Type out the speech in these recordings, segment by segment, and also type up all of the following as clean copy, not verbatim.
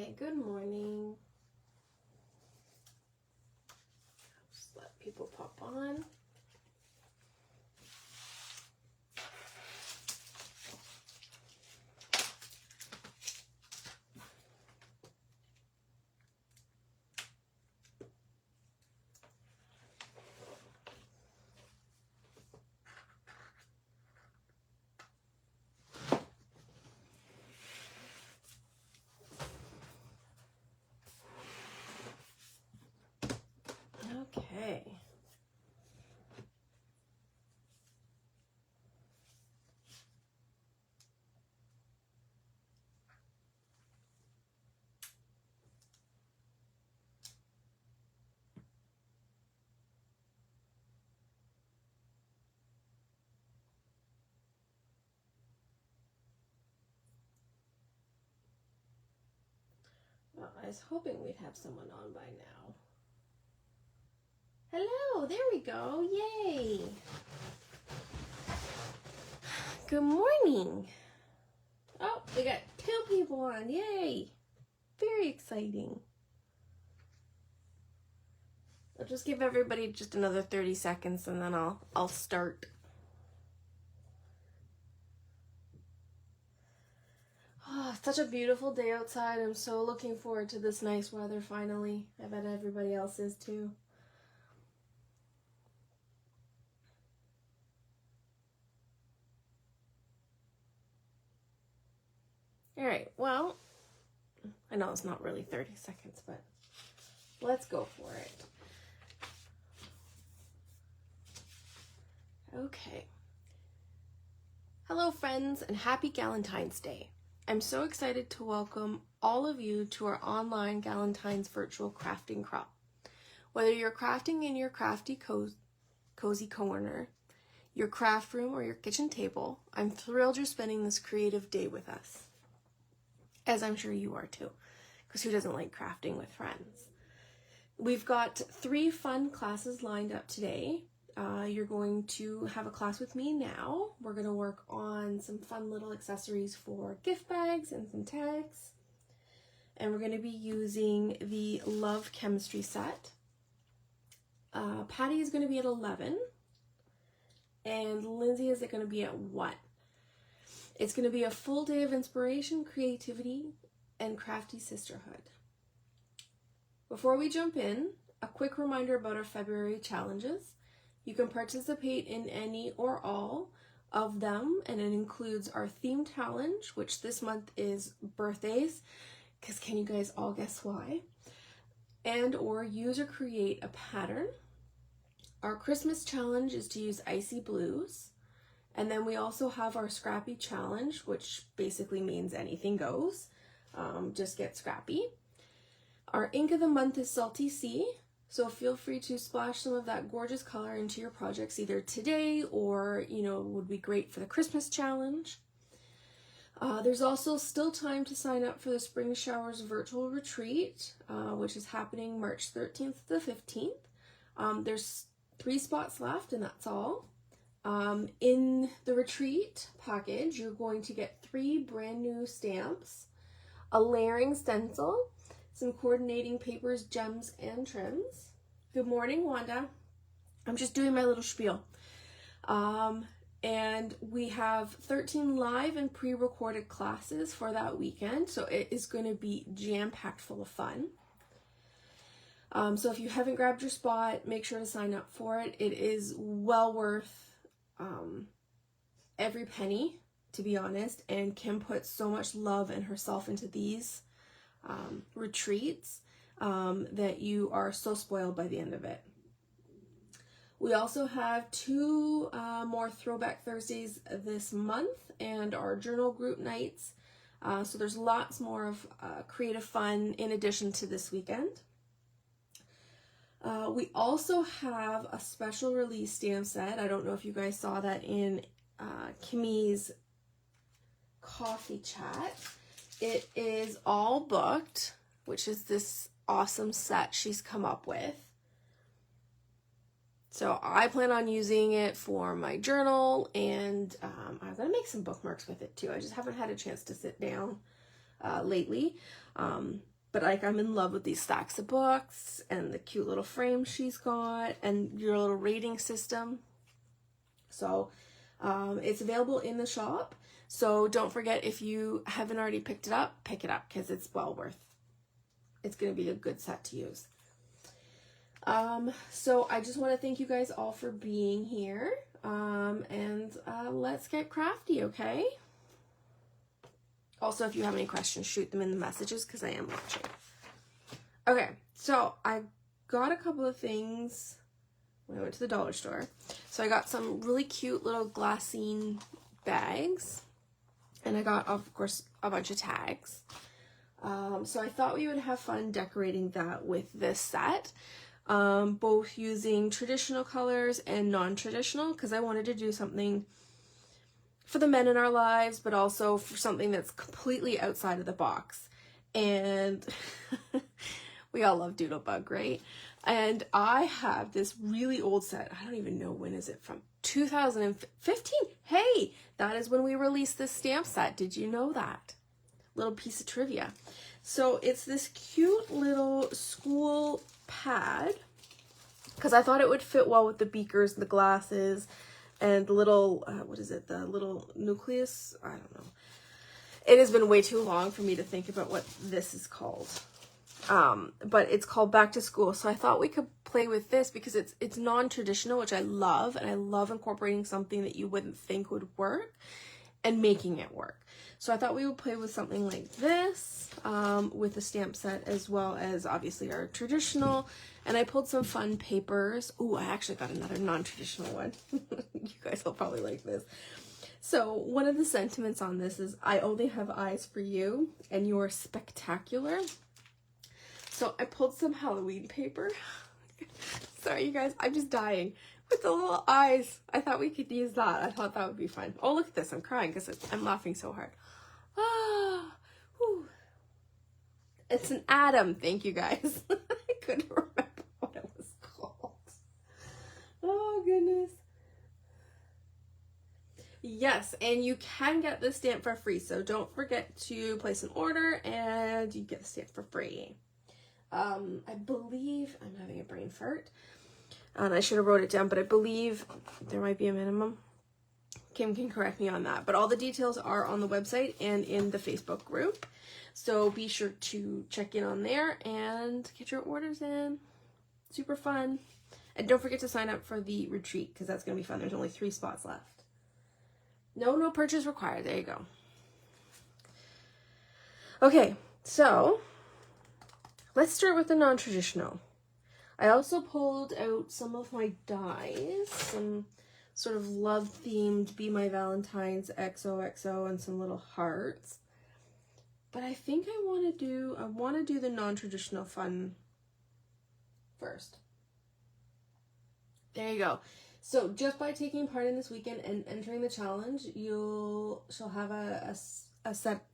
Okay, good morning. Just let people pop on. Okay. Well, I was hoping we'd have someone on by now. Hello, there we go. Yay. Good morning. Oh, we got 2 people on. Yay. Very exciting. I'll just give everybody just another 30 seconds and then I'll start. Oh, it's such a beautiful day outside. I'm so looking forward to this nice weather finally. I bet everybody else is too. All right, well, I know it's not really 30 seconds, but let's go for it. Okay. Hello, friends, and happy Galentine's Day. I'm so excited to welcome all of you to our online Galentine's virtual crafting crop. Whether you're crafting in your crafty cozy corner, your craft room, or your kitchen table, I'm thrilled you're spending this creative day with us. As I'm sure you are too, because who doesn't like crafting with friends? We've got 3 fun classes lined up today. You're going to have a class with me now. We're going to work on some fun little accessories for gift bags and some tags. And we're going to be using the Love Chemistry set. Patty is going to be at 11. And Lindsay is going to be at 1. It's going to be a full day of inspiration, creativity, and crafty sisterhood. Before we jump in, a quick reminder about our February challenges. You can participate in any or all of them, and it includes our theme challenge, which this month is birthdays, because can you guys all guess why? And or use or create a pattern. Our Christmas challenge is to use icy blues. And then we also have our scrappy challenge, which basically means anything goes. Just get scrappy. Our ink of the month is Salty Sea. So feel free to splash some of that gorgeous color into your projects either today or, would be great for the Christmas challenge. There's also still time to sign up for the Spring Showers virtual retreat, which is happening March 13th to 15th. There's 3 spots left and that's all. In the retreat package, you're going to get 3 brand new stamps, a layering stencil, some coordinating papers, gems, and trims. Good morning, Wanda. I'm just doing my little spiel. And we have 13 live and pre-recorded classes for that weekend, so it is going to be jam-packed full of fun. So if you haven't grabbed your spot, make sure to sign up for it. It is well worth every penny, to be honest, and Kim puts so much love and herself into these retreats that you are so spoiled by the end of it. We also have 2 more Throwback Thursdays this month and our journal group nights. So there's lots more of creative fun in addition to this weekend. We also have a special release stamp set. I don't know if you guys saw that in Kimmie's coffee chat. It is all booked, which is this awesome set she's come up with. So I plan on using it for my journal, and I'm going to make some bookmarks with it too. I just haven't had a chance to sit down lately. But like, I'm in love with these stacks of books and the cute little frame she's got and your little rating system. So it's available in the shop. So don't forget, if you haven't already picked it up, pick it up because it's well worth. It's going to be a good set to use. So I just want to thank you guys all for being here. And let's get crafty, okay? Also, if you have any questions, shoot them in the messages because I am watching. Okay, so I got a couple of things when I went to the dollar store. So I got some really cute little glassine bags. And I got, of course, a bunch of tags. So I thought we would have fun decorating that with this set. Both using traditional colors and non-traditional, because I wanted to do something for the men in our lives, but also for something that's completely outside of the box. And we all love Doodlebug, right? And I have this really old set. I don't even know when is it from. 2015. Hey, that is when we released this stamp set. Did you know that? Little piece of trivia. So it's this cute little school pad, because I thought it would fit well with the beakers, the glasses, and the little, what is it, the little nucleus? I don't know. It has been way too long for me to think about what this is called. But it's called Back to School. So I thought we could play with this because it's non-traditional, which I love. And I love incorporating something that you wouldn't think would work and making it work. So I thought we would play with something like this, with the stamp set, as well as obviously our traditional. And I pulled some fun papers. Ooh, I actually got another non-traditional one. You guys will probably like this. So one of the sentiments on this is, I only have eyes for you and you're spectacular. So I pulled some Halloween paper. Sorry, you guys, I'm just dying. With the little eyes. I thought we could use that. I thought that would be fun. Oh, look at this. I'm crying because I'm laughing so hard. Ah, whew. It's an atom. Thank you, guys. I couldn't remember what it was called. Oh, goodness. Yes, and you can get the stamp for free. So don't forget to place an order and you get the stamp for free. I believe, I'm having a brain fart, and I should have wrote it down, but I believe there might be a minimum. Kim can correct me on that, but all the details are on the website and in the Facebook group. So be sure to check in on there and get your orders in. Super fun. And don't forget to sign up for the retreat because that's going to be fun. There's only 3 spots left. No purchase required. There you go. Okay, so let's start with the non-traditional. I also pulled out some of my dies, some sort of love-themed Be My Valentine's XOXO and some little hearts. But I think I want to do the non-traditional fun first. There you go. So just by taking part in this weekend and entering the challenge, she'll have a set.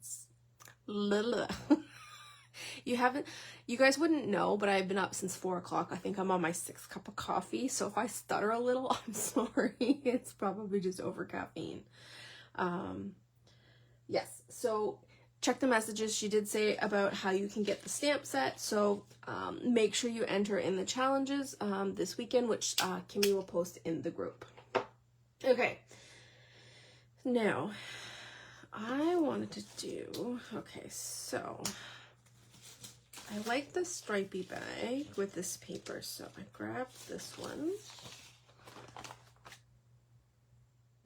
You guys wouldn't know, but I've been up since 4 o'clock. I think I'm on my 6th cup of coffee. So if I stutter a little, I'm sorry. It's probably just over caffeine. Yes. So check the messages. She did say about how you can get the stamp set. So make sure you enter in the challenges this weekend, which Kimmie will post in the group. Okay. Now, I wanted to do, okay, so I like the stripy bag with this paper, so I grabbed this one.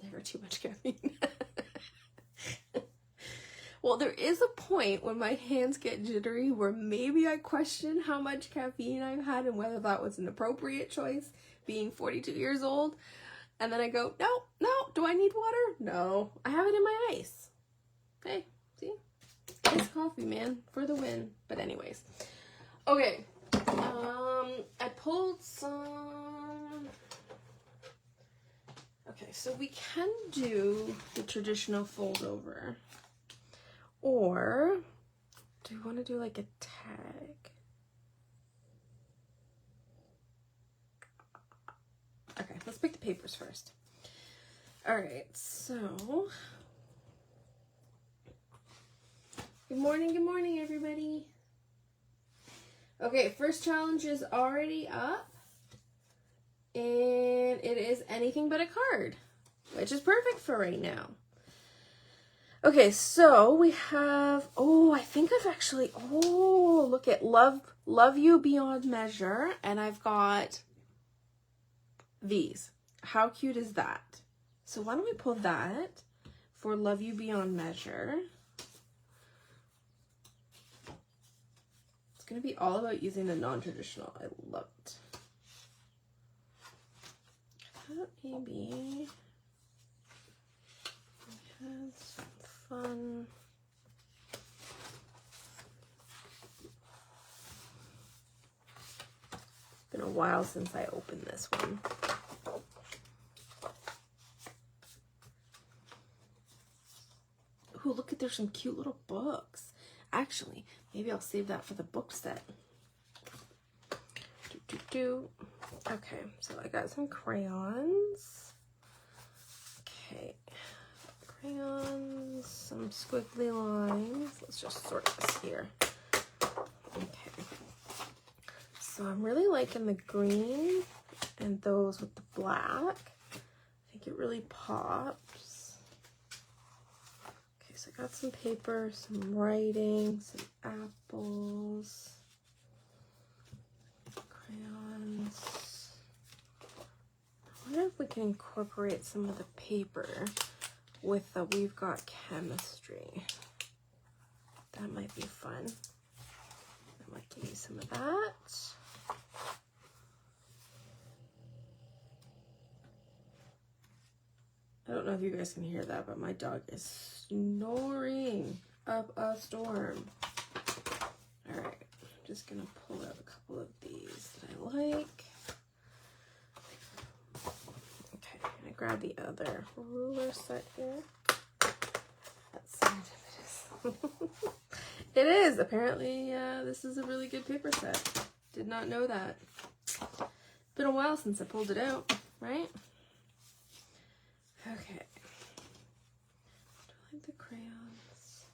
Never too much caffeine. Well, there is a point when my hands get jittery where maybe I question how much caffeine I've had and whether that was an appropriate choice, being 42 years old. And then I go, no, do I need water? No, I have it in my ice. Hey, see? Iced coffee, man, for the win. But anyways. Okay. I pulled some. Okay, so we can do the traditional fold over. Or do we want to do like a tag? Okay, let's pick the papers first. All right, so good morning, everybody. Okay, first challenge is already up. And it is anything but a card, which is perfect for right now. Okay, so we have, oh, I think I've actually, oh, look at Love You Beyond Measure. And I've got these. How cute is that? So why don't we pull that for Love You Beyond Measure. It's going to be all about using the non-traditional. I love it. That maybe we have some fun. It's been a while since I opened this one. Ooh, look at, there's some cute little books. Actually, maybe I'll save that for the book set. Okay, so I got some crayons. Okay, crayons, some squiggly lines. Let's just sort this here. Okay, so I'm really liking the green and those with the black. I think it really pops. Okay, so I got some paper, some writing, some apples, crayons. I wonder if we can incorporate some of the paper with the We've Got Chemistry. That might be fun. I might give you some of that. I don't know if you guys can hear that, but my dog is snoring up a storm. All right, I'm just gonna pull out a couple of these that I like. Okay, I grab the other ruler set here. That side of it is. It is. Apparently, this is a really good paper set. Did not know that. Been a while since I pulled it out, right? Okay. Do I like the crayons?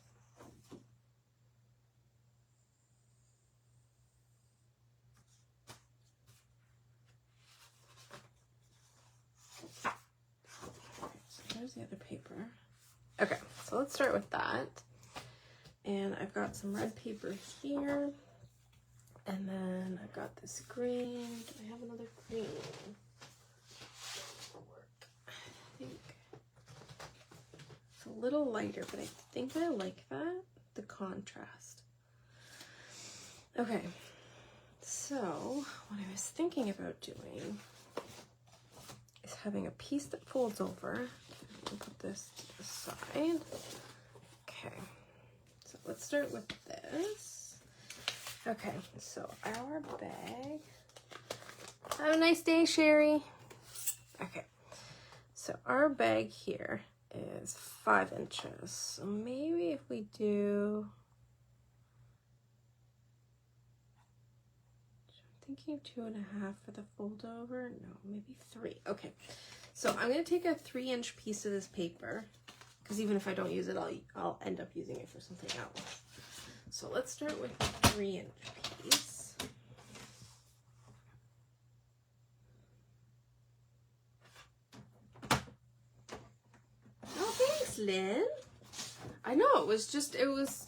So there's the other paper. Okay, so let's start with that. And I've got some red paper here. And then I've got this green. Do I have another green? It's a little lighter, but I think I like that, the contrast. Okay, so what I was thinking about doing is having a piece that folds over. I'll put this to the side. Okay, so let's start with this. Okay, so our bag. Have a nice day, Sherry. Okay, so our bag here is 5 inches. So maybe if we do, I'm thinking 2.5 for the fold over. No, maybe 3. Okay, so I'm gonna take a 3-inch piece of this paper, because even if I don't use it, I'll end up using it for something else. So let's start with the 3-inch piece. Lynn. I know, it was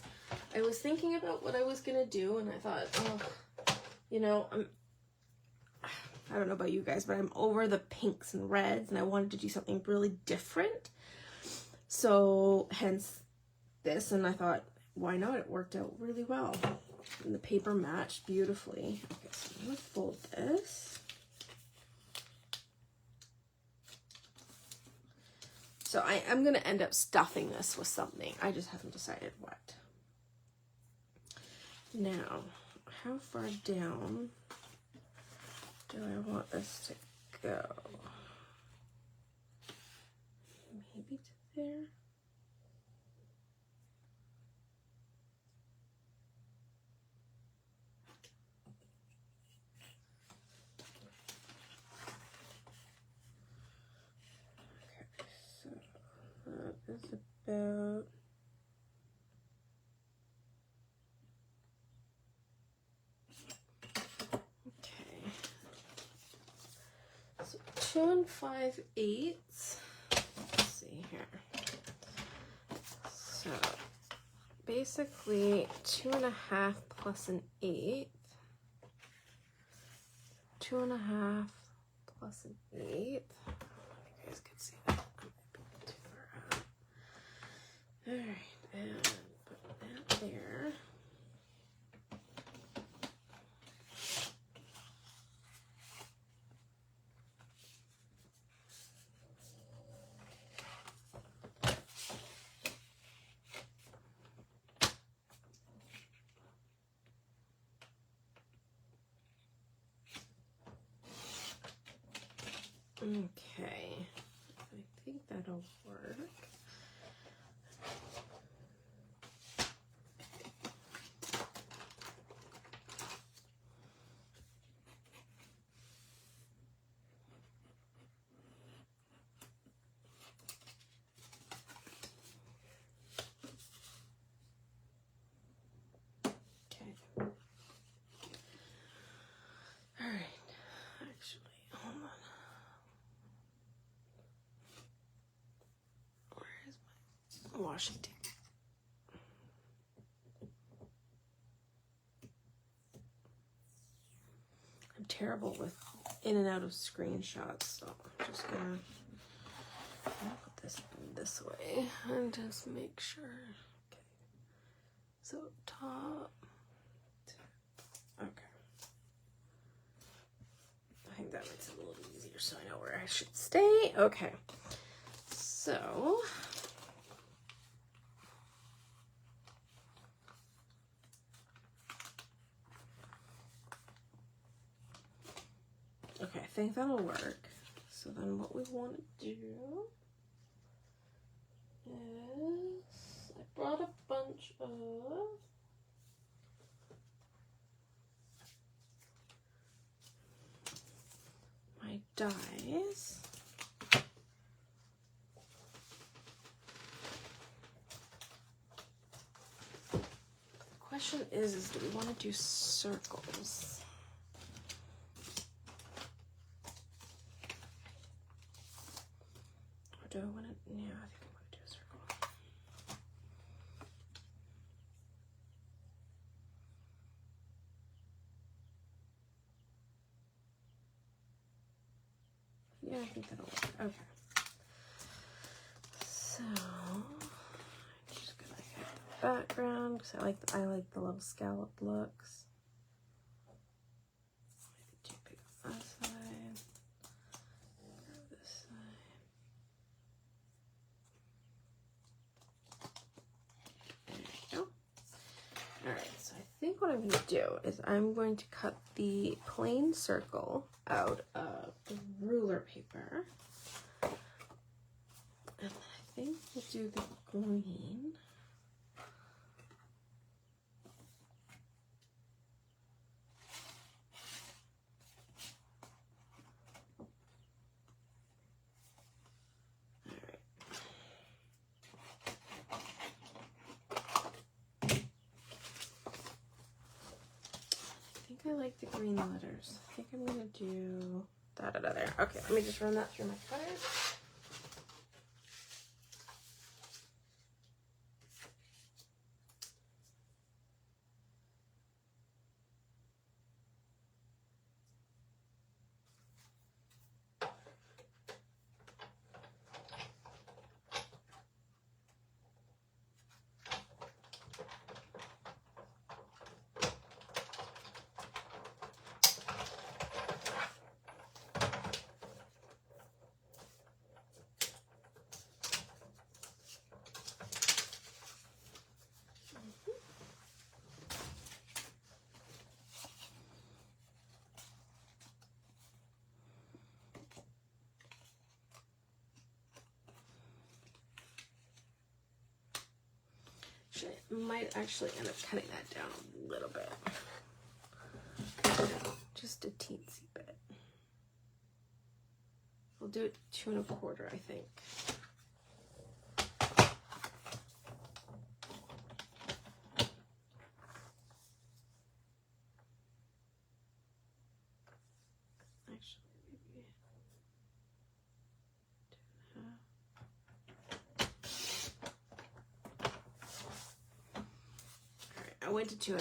I was thinking about what I was gonna do, and I thought, oh, you know, I don't know about you guys, but I'm over the pinks and reds, and I wanted to do something really different. So hence this, and I thought, why not? It worked out really well. And the paper matched beautifully. Okay, so I'm gonna fold this. So I'm going to end up stuffing this with something. I just haven't decided what. Now, how far down do I want this to go? Maybe to there? Is about 2 5/8. Let's see here. So basically 2.5 plus an 1/8. 2.5 plus an 1/8. You guys can see that. Too far out. All right, and put that there. Okay, I think that'll work. Okay. All right. Actually, hold on. Washington. I'm terrible with in and out of screenshots, so I'm just gonna put this way and just make sure. Okay. So top. Okay. I think that makes it a little easier so I know where I should stay. Okay. So okay, I think that'll work. So then what we want to do is I brought a bunch of my dies. The question is do we want to do circles? Do I want to? Yeah, I think I want to do a circle. Yeah, I think that'll work. Okay. So I'm just gonna get the background because I like the little scallop looks. Maybe too big on that side. This side. Alright, so I think what I'm going to do is I'm going to cut the plain circle out of the ruler paper. And I think we'll do the green. I like the green letters. I think I'm gonna do that there. Okay, let me just run that through my cutter. Might actually end up cutting that down a little bit. Just a teensy bit. We'll do it 2 1/4, I think. Actually, maybe went to 2.5.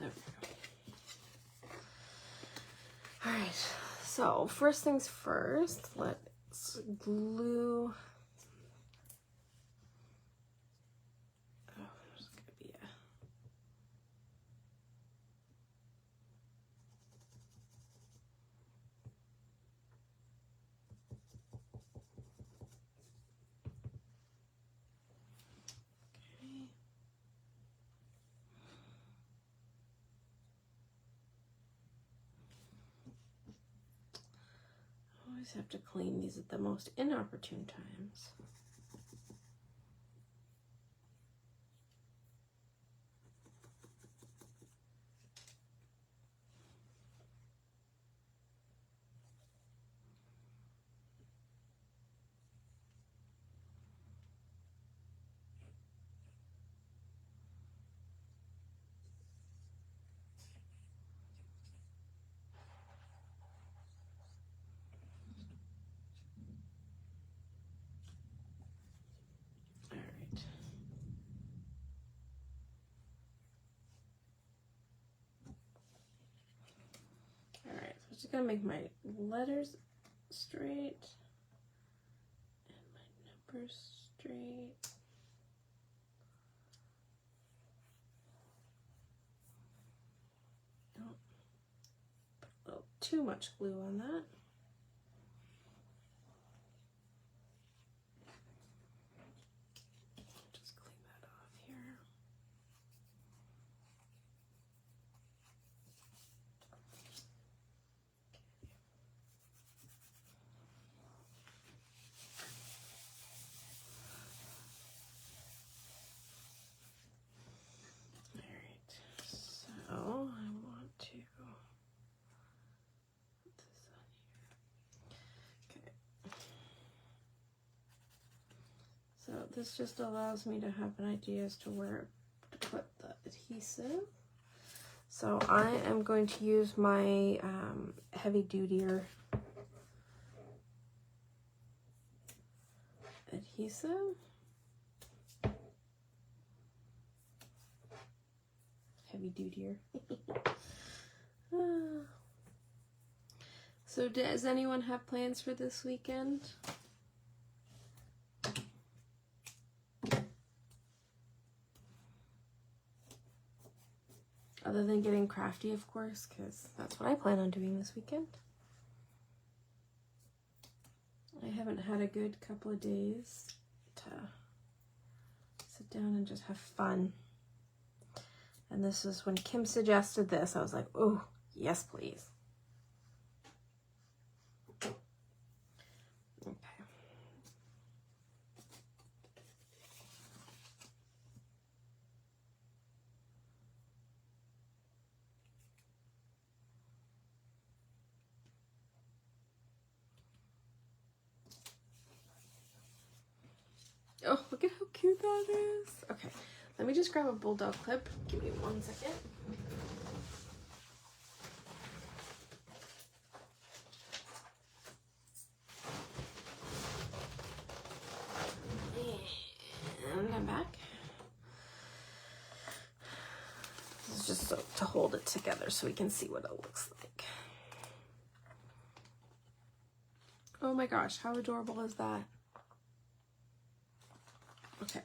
Okay. All right, so first things first, let's glue. Oh, there's gonna be a. Always have to clean these at the most inopportune times. Just gonna make my letters straight and my numbers straight. Don't put a little too much glue on that. Just clean that off here. So this just allows me to have an idea as to where to put the adhesive. So I am going to use my heavy duty adhesive. Heavy dutier. So does anyone have plans for this weekend? Other than getting crafty, of course, because that's what I plan on doing this weekend. I haven't had a good couple of days to sit down and just have fun. And this is when Kim suggested this. I was like, oh, yes, please. Okay. Oh, look at how cute that is. Okay, let me just grab a bulldog clip. Give me 1 second. And I'm back. This is just so, to hold it together so we can see what it looks like. Oh my gosh, how adorable is that? Okay,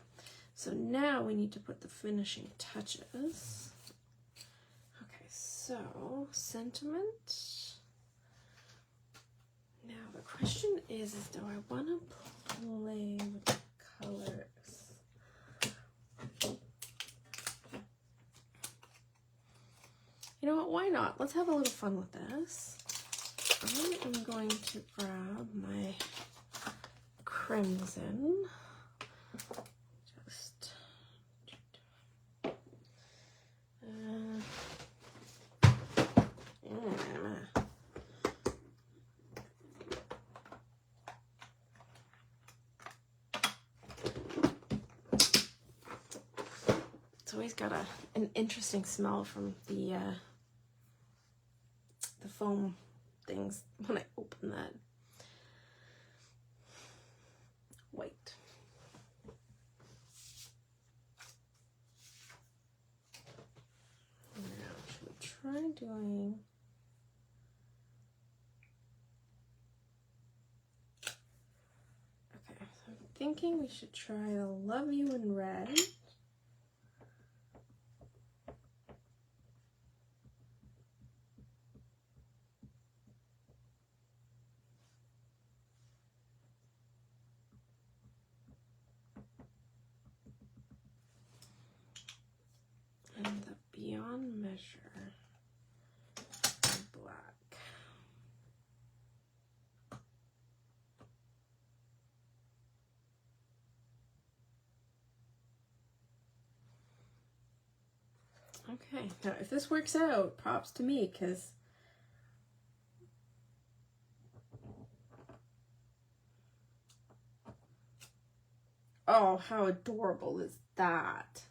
so now we need to put the finishing touches. Okay, so sentiment. Now the question is do I want to play with the colors? You know what, why not? Let's have a little fun with this. I am going to grab my crimson. Just it's always got an interesting smell from the foam things when I open that. White. try doing okay, so I'm thinking we should try the Love You in red. And the Beyond Measure black. Okay, now if this works out, props to me, because oh, how adorable is that?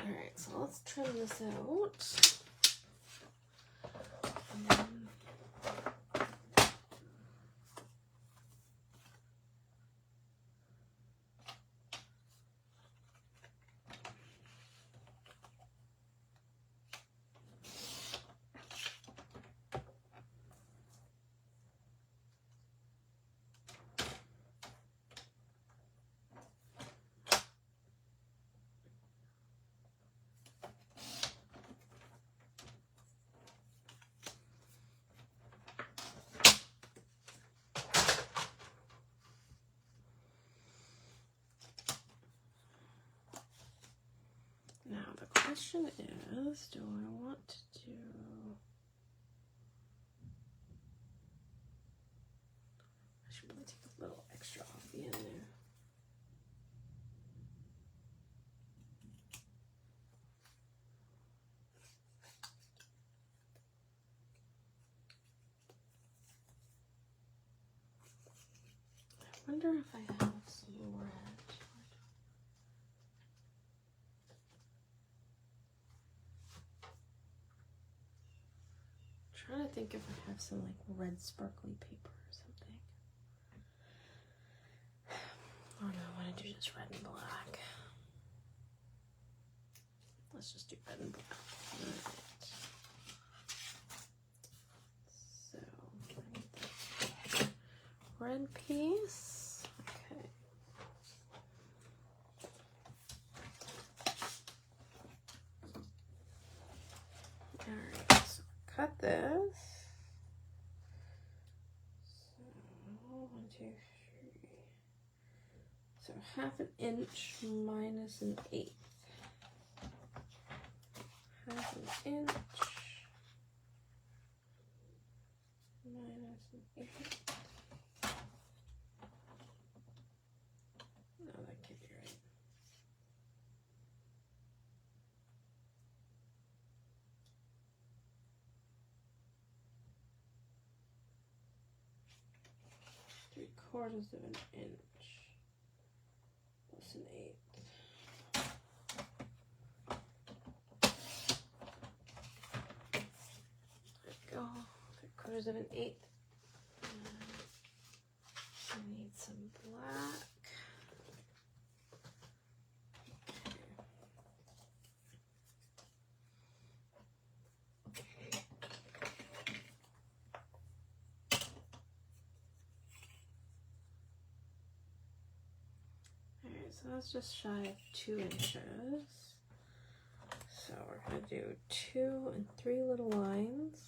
Alright, so let's trim this out. Now the question is, do I want to do... I should probably take a little extra off the end there. I wonder if I have some red. I'm trying to think if I have some like red sparkly paper or something. Oh no, I want to do just red and black. Let's just do red and black. Alright. So, red piece. Okay. Alright, so cut this. So, 1, 2, 3. So 1/2 inch minus 1/8. 1/2 inch minus 1/8. No, that can't be right. /3/4 of an inch plus 1/8. There we go. 3/4 of an 1/8. I need some black. So that's just shy of 2 inches. So we're going to do 2 and 3 little lines.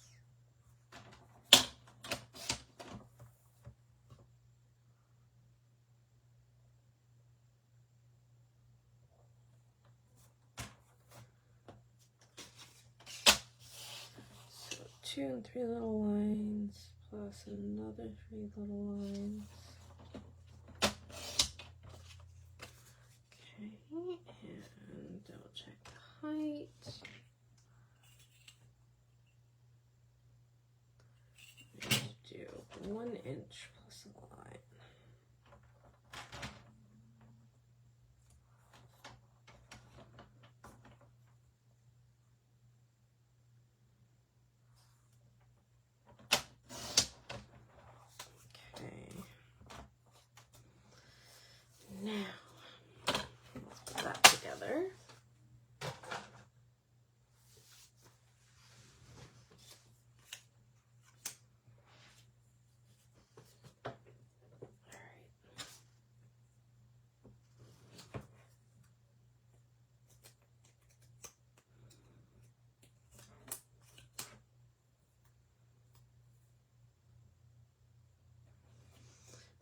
So 2 and 3 little lines plus another 3 little lines. And double check the height. I'm going to do 1 inch plus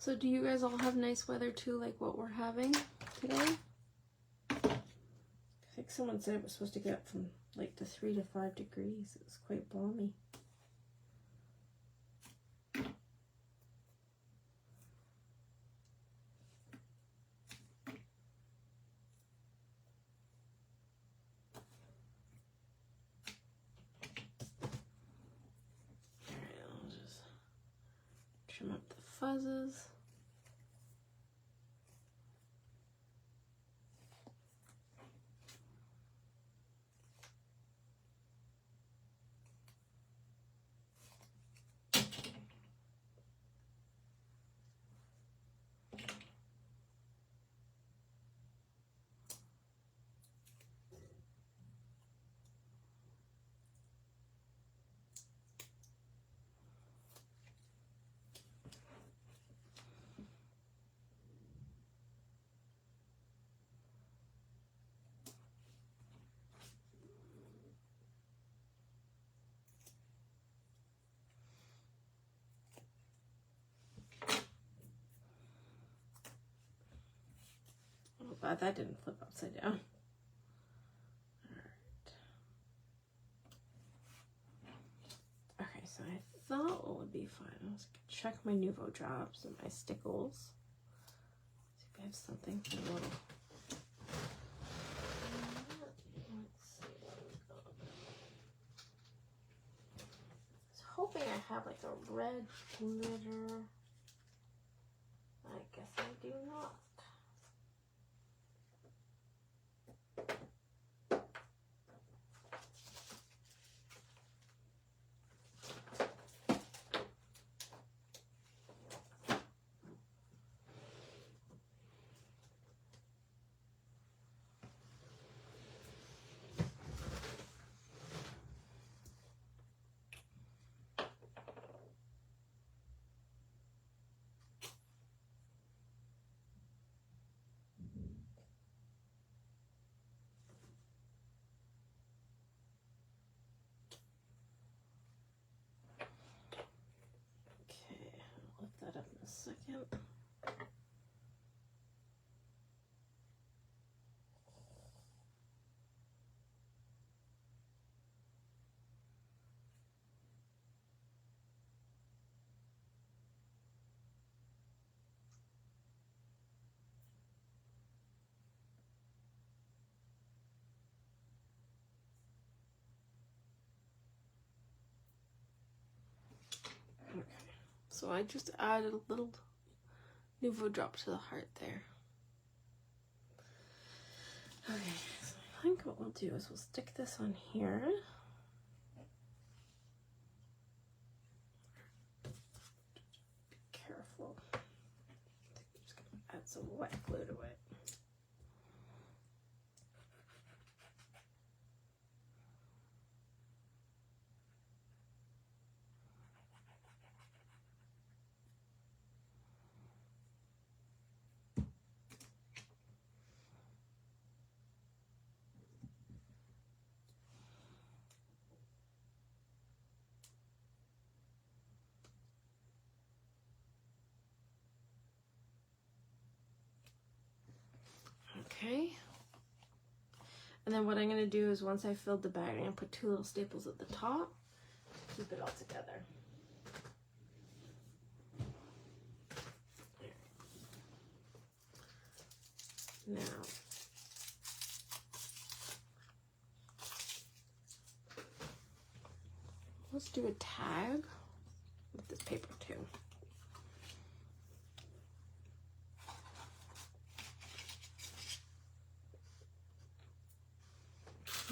So do you guys all have nice weather too, like what we're having today? I think someone said it was supposed to get up from like to 3 to 5 degrees. It was quite balmy. Alright, I'll just trim up the fuzzes. Glad that didn't flip upside down. Alright. Okay, so I thought what would be fun was check my Nouveau drops and my stickles. See if I have something for a little. Let's see what we got. I was hoping I have like a red glitter. I guess I do not. That up in a second. Okay, so I just added a little Nouveau drop to the heart there. Okay, so I think what we'll do is we'll stick this on here. Be careful. I think we're just gonna add some wet glue to it. Okay, and then what I'm going to do is once I filled the bag, I'm going to put 2 little staples at the top, keep it all together. Now, let's do a tag with this paper too.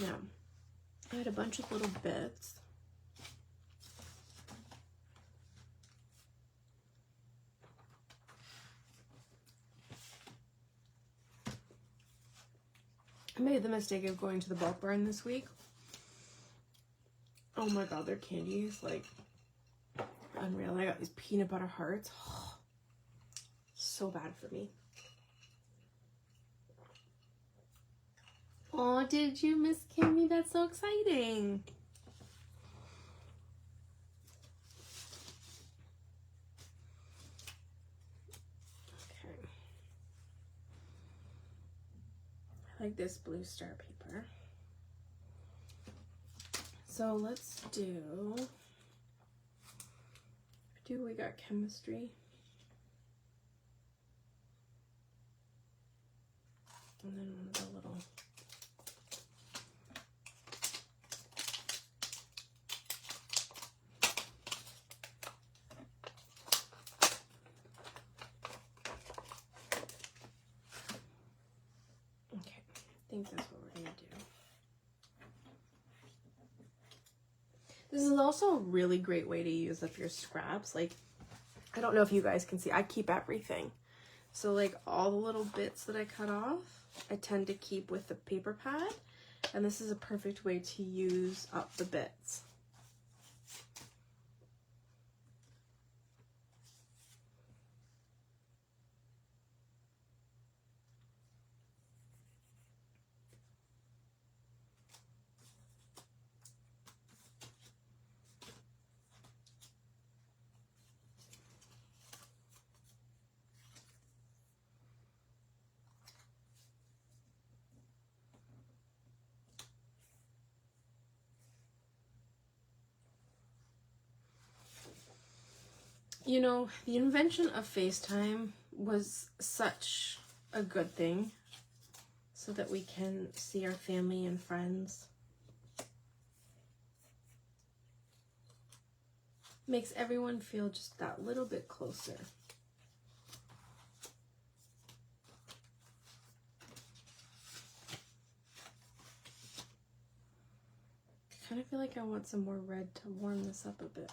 Now, I had a bunch of little bits. I made the mistake of going to the bulk barn this week. Oh my god, their candy is like unreal. I got these peanut butter hearts. Oh, so bad for me. Oh, did you, Miss Kimmie? That's so exciting. like this blue star paper. So let's do we got chemistry. And then one of the little okay, I think that's what we're gonna do. This is also a really great way to use up your scraps. Like, I don't know if you guys can see, I keep everything. So like all the little bits that I cut off, I tend to keep with the paper pad. And this is a perfect way to use up the bits. You know, the invention of FaceTime was such a good thing so that we can see our family and friends. Makes everyone feel just that little bit closer. I kind of feel like I want some more red to warm this up a bit.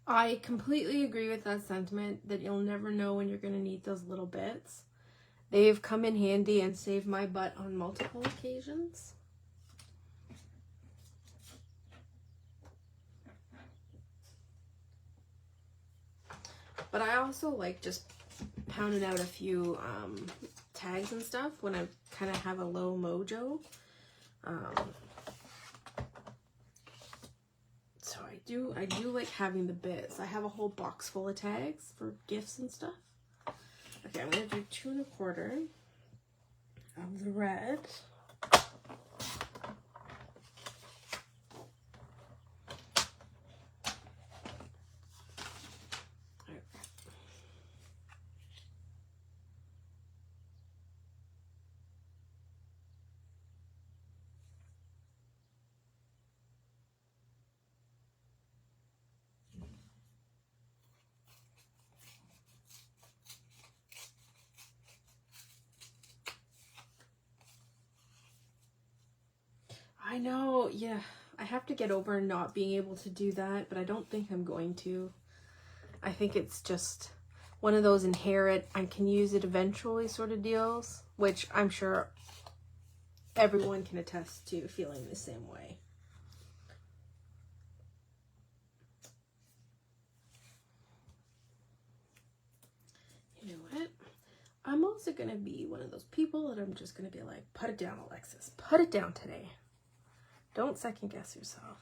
I completely agree with that sentiment that you'll never know when you're going to need those little bits. They've come in handy and saved my butt on multiple occasions. But I also like just pounding out a few tags and stuff when I kind of have a low mojo. So I do like having the bits. I have a whole box full of tags for gifts and stuff. Okay, I'm gonna do 2 1/4 of the red. I know, yeah, I have to get over not being able to do that, but I don't think I'm going to. I think it's just one of those inherent, I can use it eventually sort of deals, which I'm sure everyone can attest to feeling the same way. You know what? I'm also going to be one of those people that I'm just going to be like, put it down, Alexis. Put it down today. Don't second guess yourself.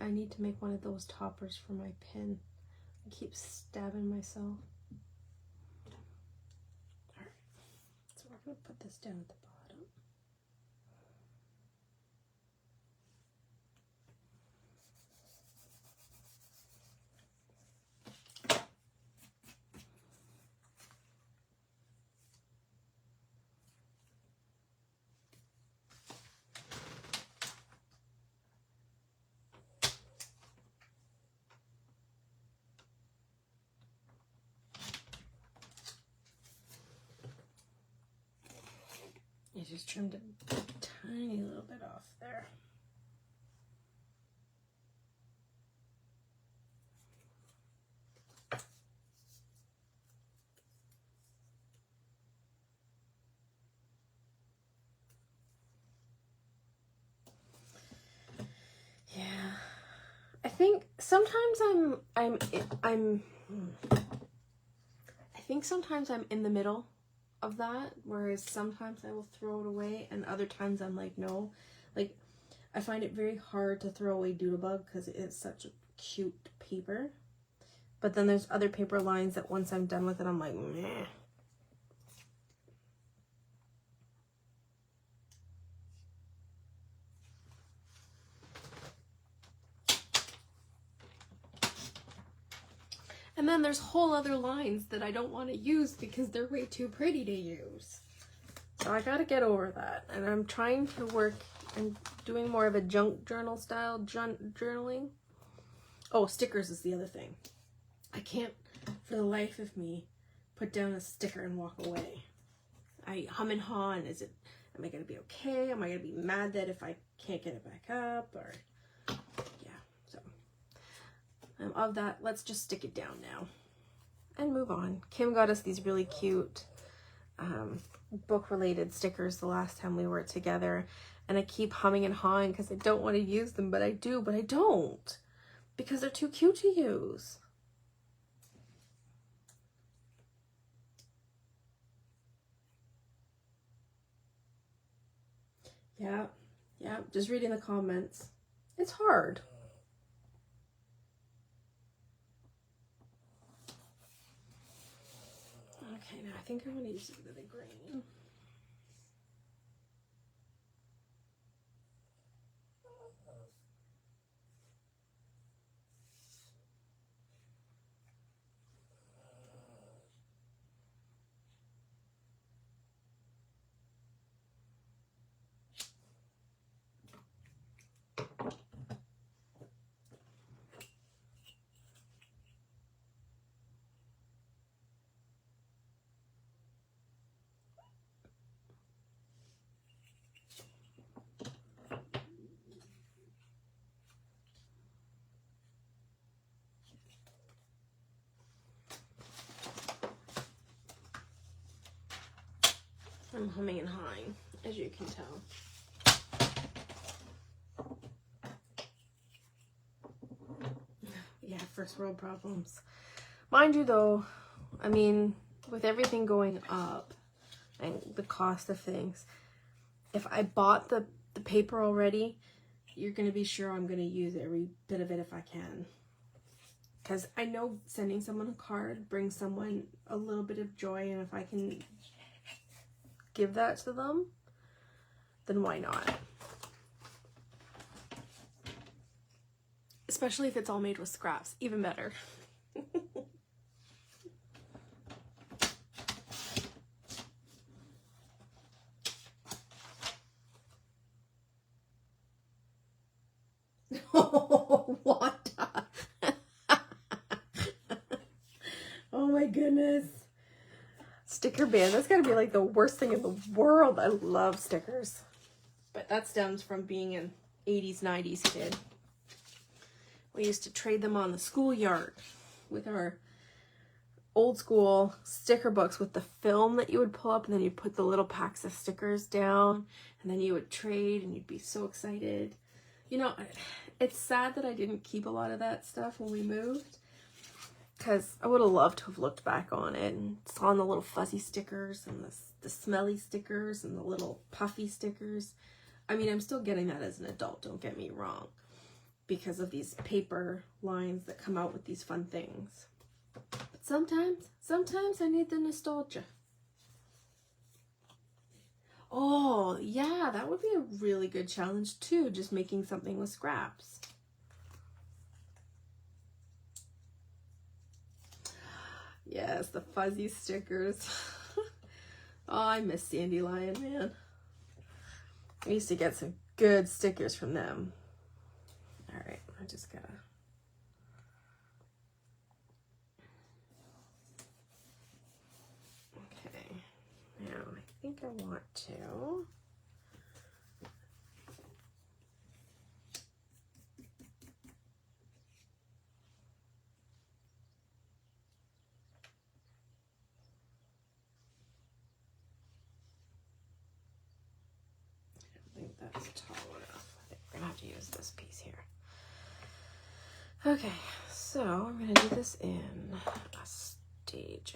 I need to make one of those toppers for my pin. I keep stabbing myself. Alright, so we're going to put this down at the bottom. I just trimmed a tiny little bit off there. sometimes I think sometimes I'm in the middle of that, whereas sometimes I will throw it away, and other times I'm like, no. Like, I find it very hard to throw away Doodlebug because it is such a cute paper. But then there's other paper lines that once I'm done with it, I'm like, meh. And then there's whole other lines that I don't want to use because they're way too pretty to use. So I gotta get over that. And I'm trying to work and doing more of a junk journal style journaling. Oh, stickers is the other thing. I can't, for the life of me, put down a sticker and walk away. I hum and haw, and am I gonna be okay? Am I gonna be mad that if I can't get it back up? Or, yeah, so. Of that, let's just stick it down now and move on. Kim got us these really cute book-related stickers the last time we were together, and I keep humming and hawing because I don't want to use them, but I do, but I don't because they're too cute to use. Yeah, just reading the comments. It's hard. Okay, now I think I want to use a bit of the green. I'm humming and hawing, as you can tell. Yeah, first world problems. Mind you though, I mean, with everything going up and the cost of things, if I bought the paper already, you're going to be sure I'm going to use every bit of it if I can. Because I know sending someone a card brings someone a little bit of joy, and if I can give that to them, then why not? Especially if it's all made with scraps, even better. Oh, Wanda. Oh my goodness. Sticker band. That's gotta be like the worst thing in the world. I love stickers. But that stems from being an 80s, 90s kid. We used to trade them on the schoolyard with our old school sticker books with the film that you would pull up, and then you'd put the little packs of stickers down, and then you would trade, and you'd be so excited. You know, it's sad that I didn't keep a lot of that stuff when we moved, because I would have loved to have looked back on it and saw the little fuzzy stickers and the smelly stickers and the little puffy stickers. I mean, I'm still getting that as an adult, don't get me wrong, because of these paper lines that come out with these fun things. But sometimes I need the nostalgia. Oh, yeah, that would be a really good challenge too, just making something with scraps. Yes, the fuzzy stickers. Oh, I miss Sandy Lion, man. I used to get some good stickers from them. All right, I just gotta... Okay, now I think I want to... I think that's tall enough. I think we're gonna have to use this piece here. Okay, so I'm going to do this in stages.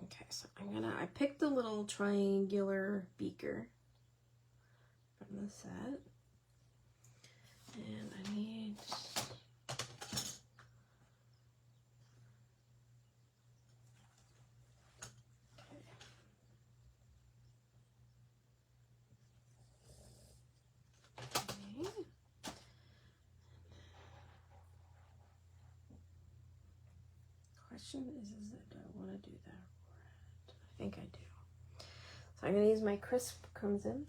Okay, so I picked the little triangular beaker from the set. And I need... Question is do I want to do that red? I think I do. So I'm going to use my crisp crimson.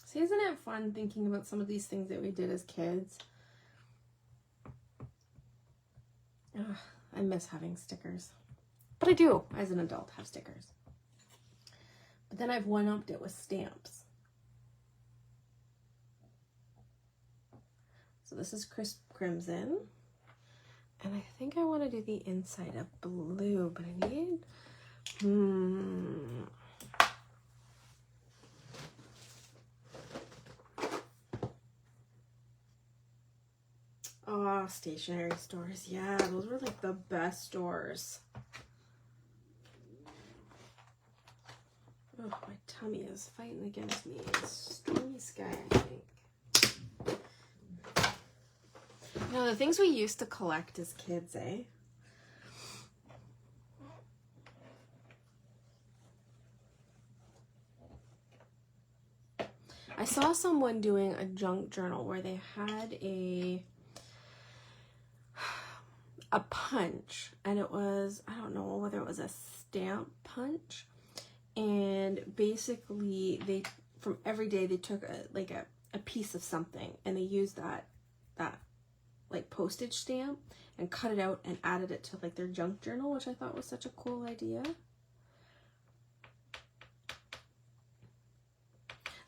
See, isn't it fun thinking about some of these things that we did as kids? Ugh, I miss having stickers. But I do, as an adult, have stickers. But then I've one-upped it with stamps. So this is crisp crimson. And I think I want to do the inside of blue, but I need... Oh, stationery stores. Yeah, those were like the best stores. Oh, my tummy is fighting against me. It's Stormy Sky, I think. No, the things we used to collect as kids, eh? I saw someone doing a junk journal where they had a punch, and it was, I don't know whether it was a stamp punch, and basically they, from every day, they took a piece of something, and they used that like postage stamp and cut it out and added it to like their junk journal, which I thought was such a cool idea.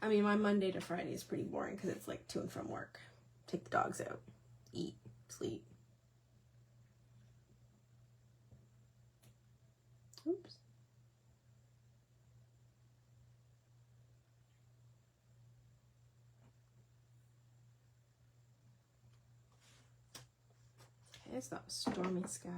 I mean, my Monday to Friday is pretty boring because it's like to and from work. Take the dogs out, eat, sleep. Oops. Okay, so that was Stormy Sky.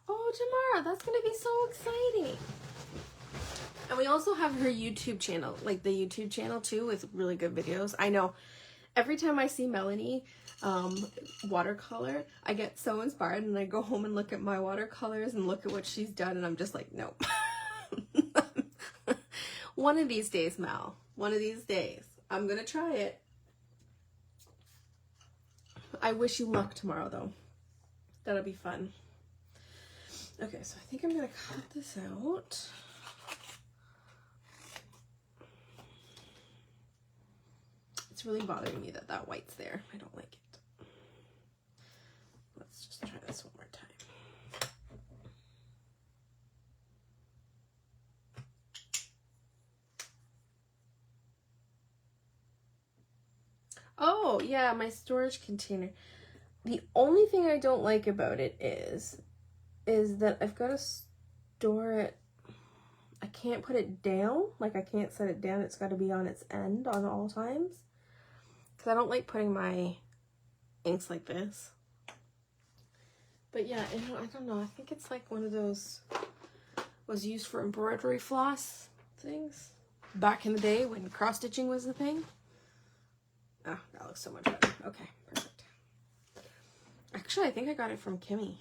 Oh, tomorrow, that's gonna be so exciting. And we also have her YouTube channel, like the YouTube channel too, with really good videos. I know every time I see Melanie watercolor, I get so inspired, and I go home and look at my watercolors and look at what she's done, and I'm just like, nope. One of these days, Mel, one of these days, I'm gonna try it. I wish you luck tomorrow, though. That'll be fun. Okay, so I think I'm gonna cut this out. It's really bothering me that that white's there. I don't like it. Let's just try this one more time. Oh, yeah, my storage container. The only thing I don't like about it is that I've got to store it. I can't put it down. Like, I can't set it down. It's got to be on its end on all times. Because I don't like putting my inks like this. But yeah, I don't know. I think it's like one of those was used for embroidery floss things back in the day when cross stitching was the thing. Ah, that looks so much better. Okay, perfect. Actually, I think I got it from Kimmie.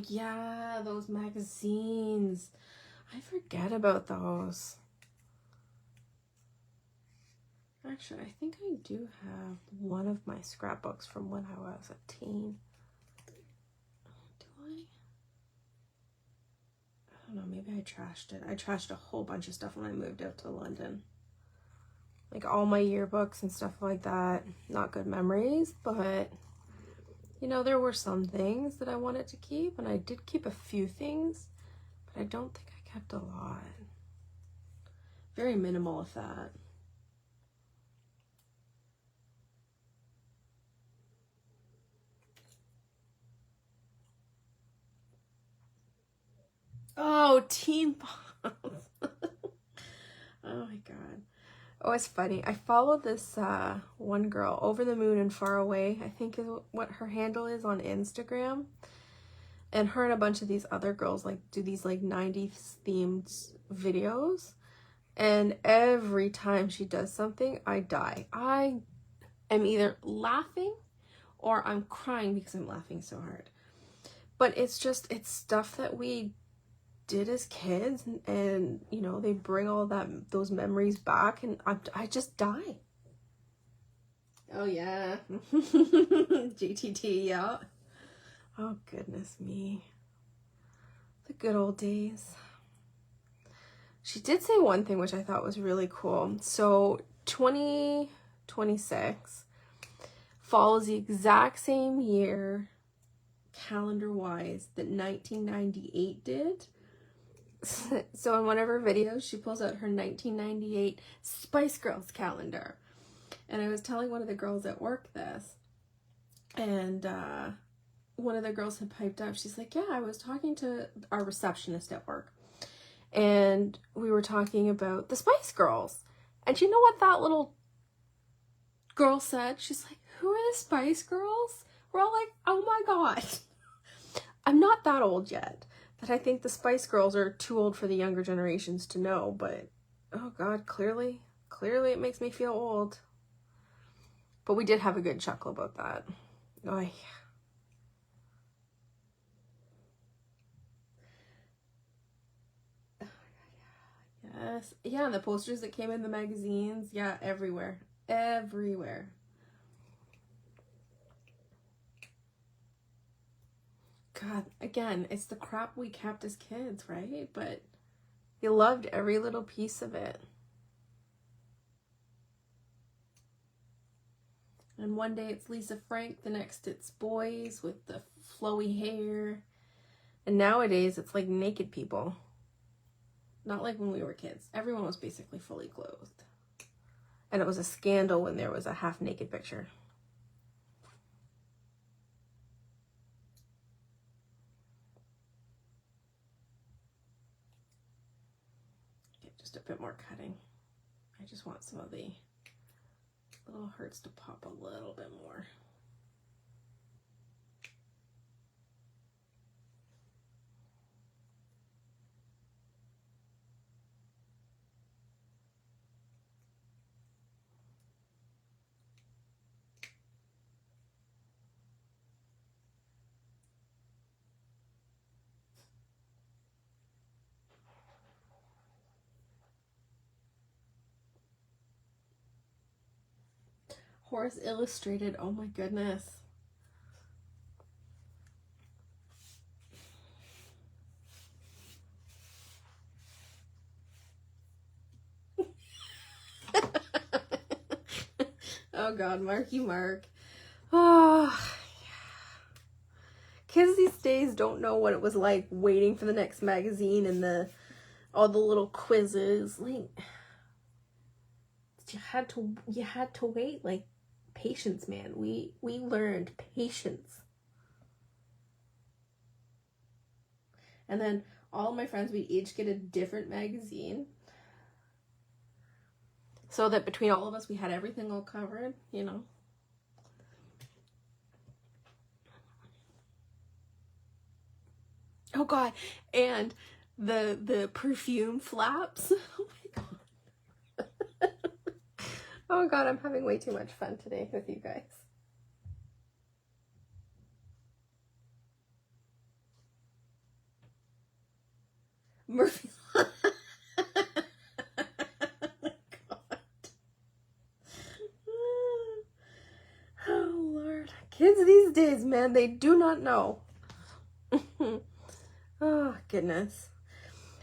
yeah, those magazines. I forget about those. Actually, I think I do have one of my scrapbooks from when I was a teen. Do I? I don't know, maybe I trashed it. I trashed a whole bunch of stuff when I moved out to London. Like all my yearbooks and stuff like that. Not good memories, but you know, there were some things that I wanted to keep, and I did keep a few things, but I don't think I kept a lot. Very minimal of that. Oh, Teen Boss. Oh my god. Oh, it's funny. I follow this one girl, Over the Moon and Far Away, I think is what her handle is on Instagram. And her and a bunch of these other girls like do these like 90s themed videos. And every time she does something, I die. I am either laughing or I'm crying because I'm laughing so hard. But it's stuff that we did as kids, and you know, they bring all those memories back, and I just die. Oh yeah. GTT, yeah. Oh goodness me, the good old days. She did say one thing which I thought was really cool. So 2026 follows the exact same year calendar wise that 1998 did. So in one of her videos, she pulls out her 1998 Spice Girls calendar. And I was telling one of the girls at work this, and one of the girls had piped up. She's like, yeah, I was talking to our receptionist at work, and we were talking about the Spice Girls. And you know what that little girl said? She's like, who are the Spice Girls? We're all like, oh my god. I'm not that old yet. But I think the Spice Girls are too old for the younger generations to know, but oh god, clearly it makes me feel old. But we did have a good chuckle about that. Oh yeah. Yes. Yeah, the posters that came in the magazines, yeah, everywhere. Everywhere. God, again, it's the crap we kept as kids, right? But you loved every little piece of it. And one day it's Lisa Frank, the next it's boys with the flowy hair. And nowadays it's like naked people. Not like when we were kids. Everyone was basically fully clothed. And it was a scandal when there was a half-naked picture. Just a bit more cutting. I just want some of the little hearts to pop a little bit more. Horace Illustrated, oh my goodness. Oh god, Marky Mark. Oh, yeah. Kids these days don't know what it was like waiting for the next magazine and all the little quizzes. Like, you had to wait. Like, patience, man. We learned patience. And then all my friends, we each get a different magazine, so that between all of us we had everything all covered, you know. Oh god, and the perfume flaps. Oh my god. Oh god, I'm having way too much fun today with you guys. Murphy. Oh, Lord. Kids these days, man, they do not know. Oh, goodness.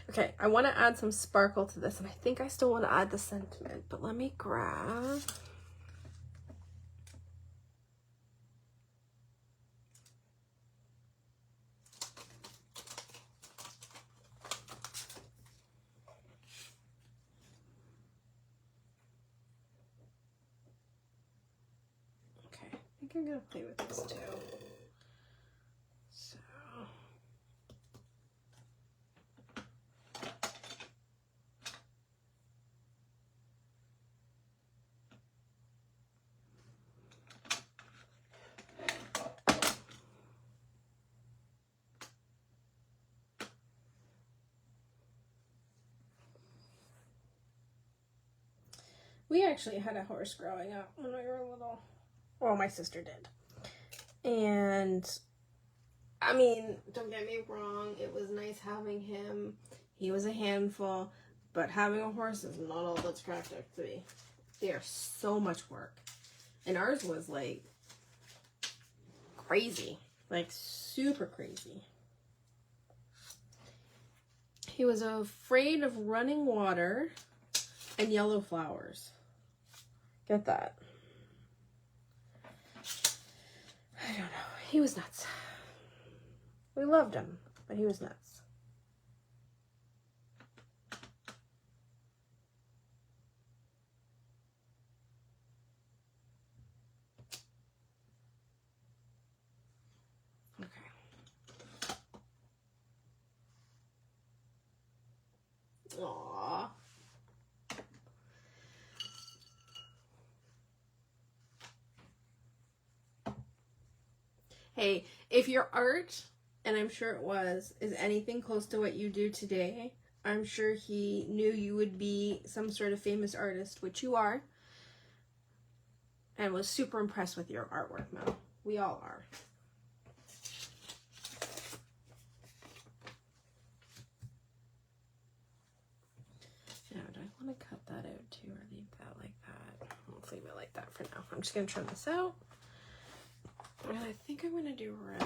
Okay, I want to add some sparkle to this, and I think I still want to add the sentiment, but let me grab... Okay, I think I'm going to play with this too. So... We actually had a horse growing up when we were little. Well, my sister did. And, I mean, don't get me wrong, it was nice having him. He was a handful, but having a horse is not all that's cracked up to be. They are so much work. And ours was, like, crazy. Like, super crazy. He was afraid of running water and yellow flowers. Get that? I don't know. He was nuts. We loved him, but he was nuts. Okay. Aww. Hey, if your art, and I'm sure it was, is anything close to what you do today, I'm sure he knew you would be some sort of famous artist, which you are, and was super impressed with your artwork, Mel. We all are. Now, do I want to cut that out too, or leave that like that? Let's leave it like that for now. I'm just going to trim this out. And I think I'm going to do red.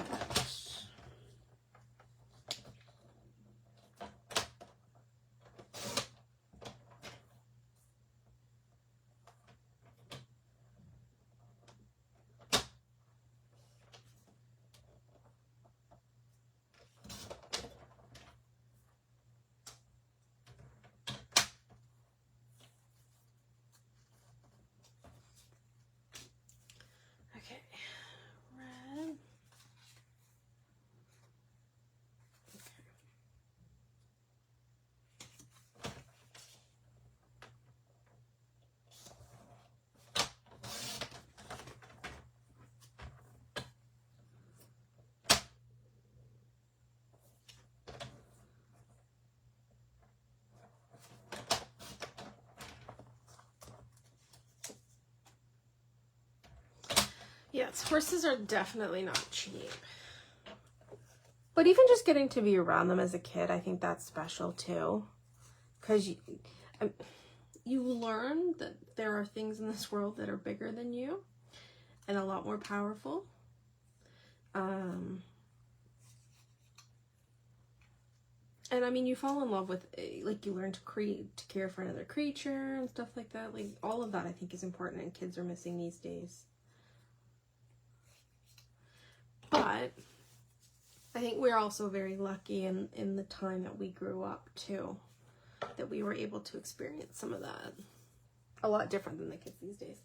Okay, red. Yes, horses are definitely not cheap. But even just getting to be around them as a kid, I think that's special too. Because you learn that there are things in this world that are bigger than you and a lot more powerful. And I mean, you fall in love with, like, you learn to care for another creature and stuff like that. Like, all of that I think is important and kids are missing these days. But I think we're also very lucky in the time that we grew up too, that we were able to experience some of that. A lot different than the kids these days.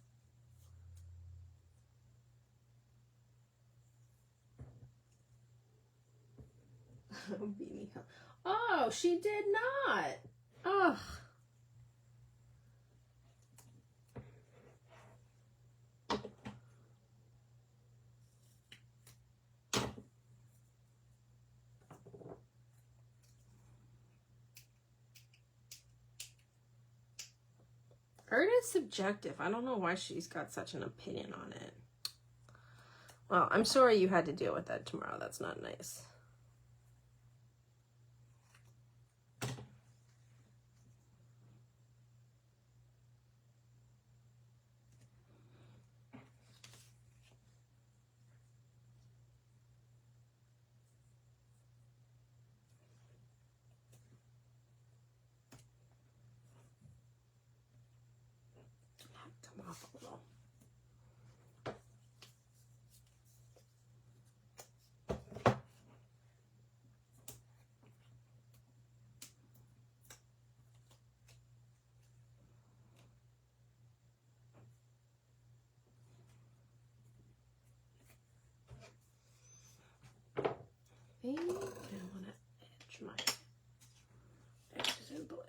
Oh, she did not. Ugh. Art is subjective. I don't know why she's got such an opinion on it. Well, I'm sorry you had to deal with that tomorrow. That's not nice. off a little. I want to edge my edges in blue.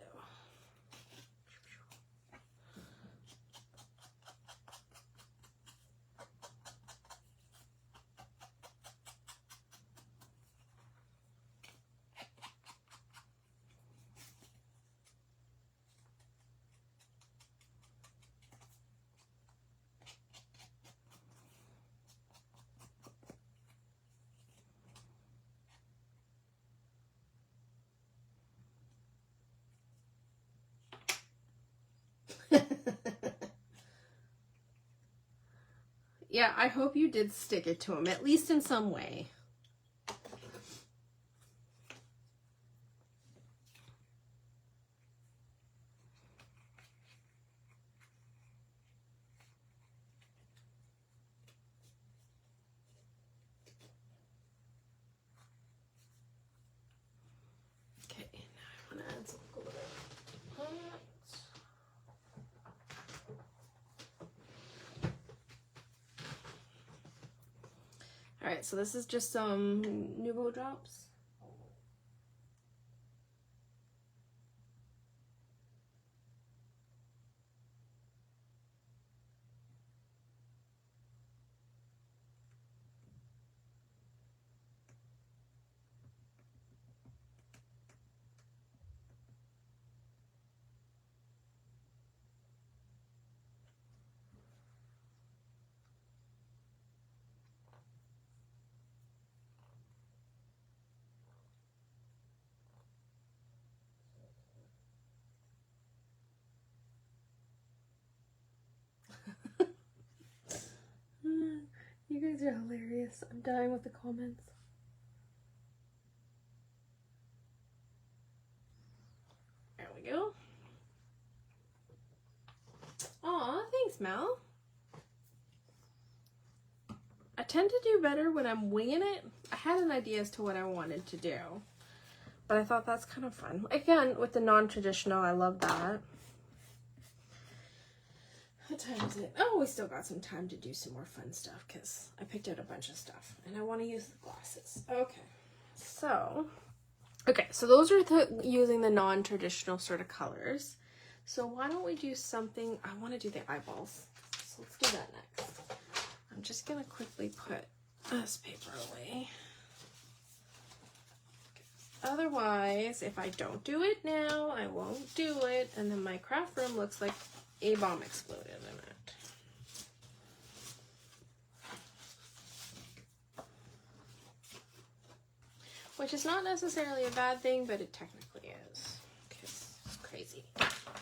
Yeah, I hope you did stick it to him, at least in some way. Okay, now I want to add some glitter. All right, so this is just some Nouveau drops. You guys are hilarious. I'm dying with the comments. There we go. Aw, thanks, Mel. I tend to do better when I'm winging it. I had an idea as to what I wanted to do, but I thought that's kind of fun. Again, with the non-traditional, I love that. What time is it? Oh, we still got some time to do some more fun stuff because I picked out a bunch of stuff and I want to use the glasses. Okay, so those are using the non-traditional sort of colors. So why don't we do something? I want to do the eyeballs. So let's do that next. I'm just going to quickly put this paper away. Otherwise, if I don't do it now, I won't do it. And then my craft room looks like a bomb exploded in it. Which is not necessarily a bad thing, but it technically is. Because it's crazy.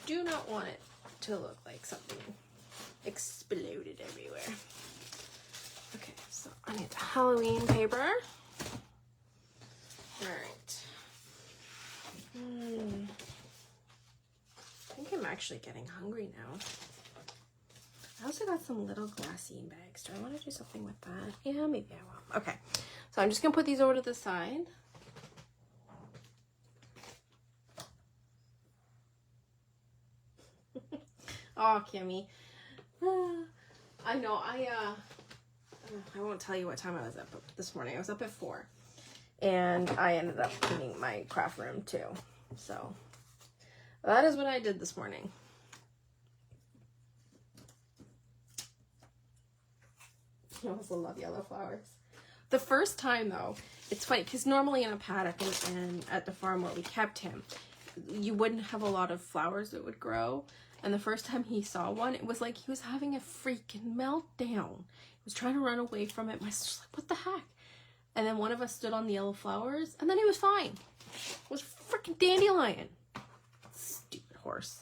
Do not want it to look like something exploded everywhere. Okay, so I need the Halloween paper. Alright. I think I'm actually getting hungry now. I also got some little glassine bags. Do I want to do something with that? Yeah, maybe I will. Okay, so I'm just going to put these over to the side. Oh, Kimmie. I know, I won't tell you what time I was up this morning. I was up at 4. And I ended up cleaning my craft room too. So that is what I did this morning. I also love yellow flowers. The first time though, it's funny because normally in a paddock and at the farm where we kept him, you wouldn't have a lot of flowers that would grow. And the first time he saw one, it was like he was having a freaking meltdown. He was trying to run away from it. My sister's like, what the heck? And then one of us stood on the yellow flowers, and then he was fine. It was freaking dandelion. Stupid horse.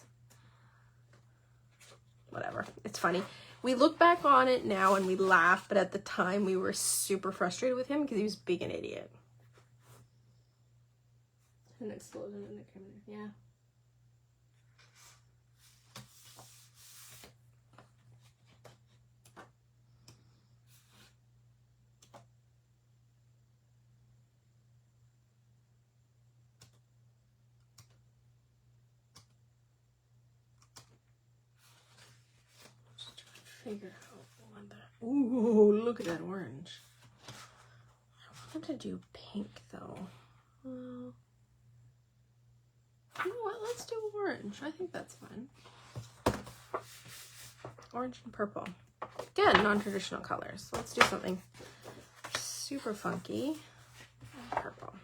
Whatever. It's funny. We look back on it now and we laugh, but at the time we were super frustrated with him because he was being an idiot. An explosion in the camera. Yeah. figure out what that. Ooh, look at that orange. I wanted to do pink though. You know what? Let's do orange. I think that's fun. Orange and purple. Again, non-traditional colors. So let's do something super funky. Purple.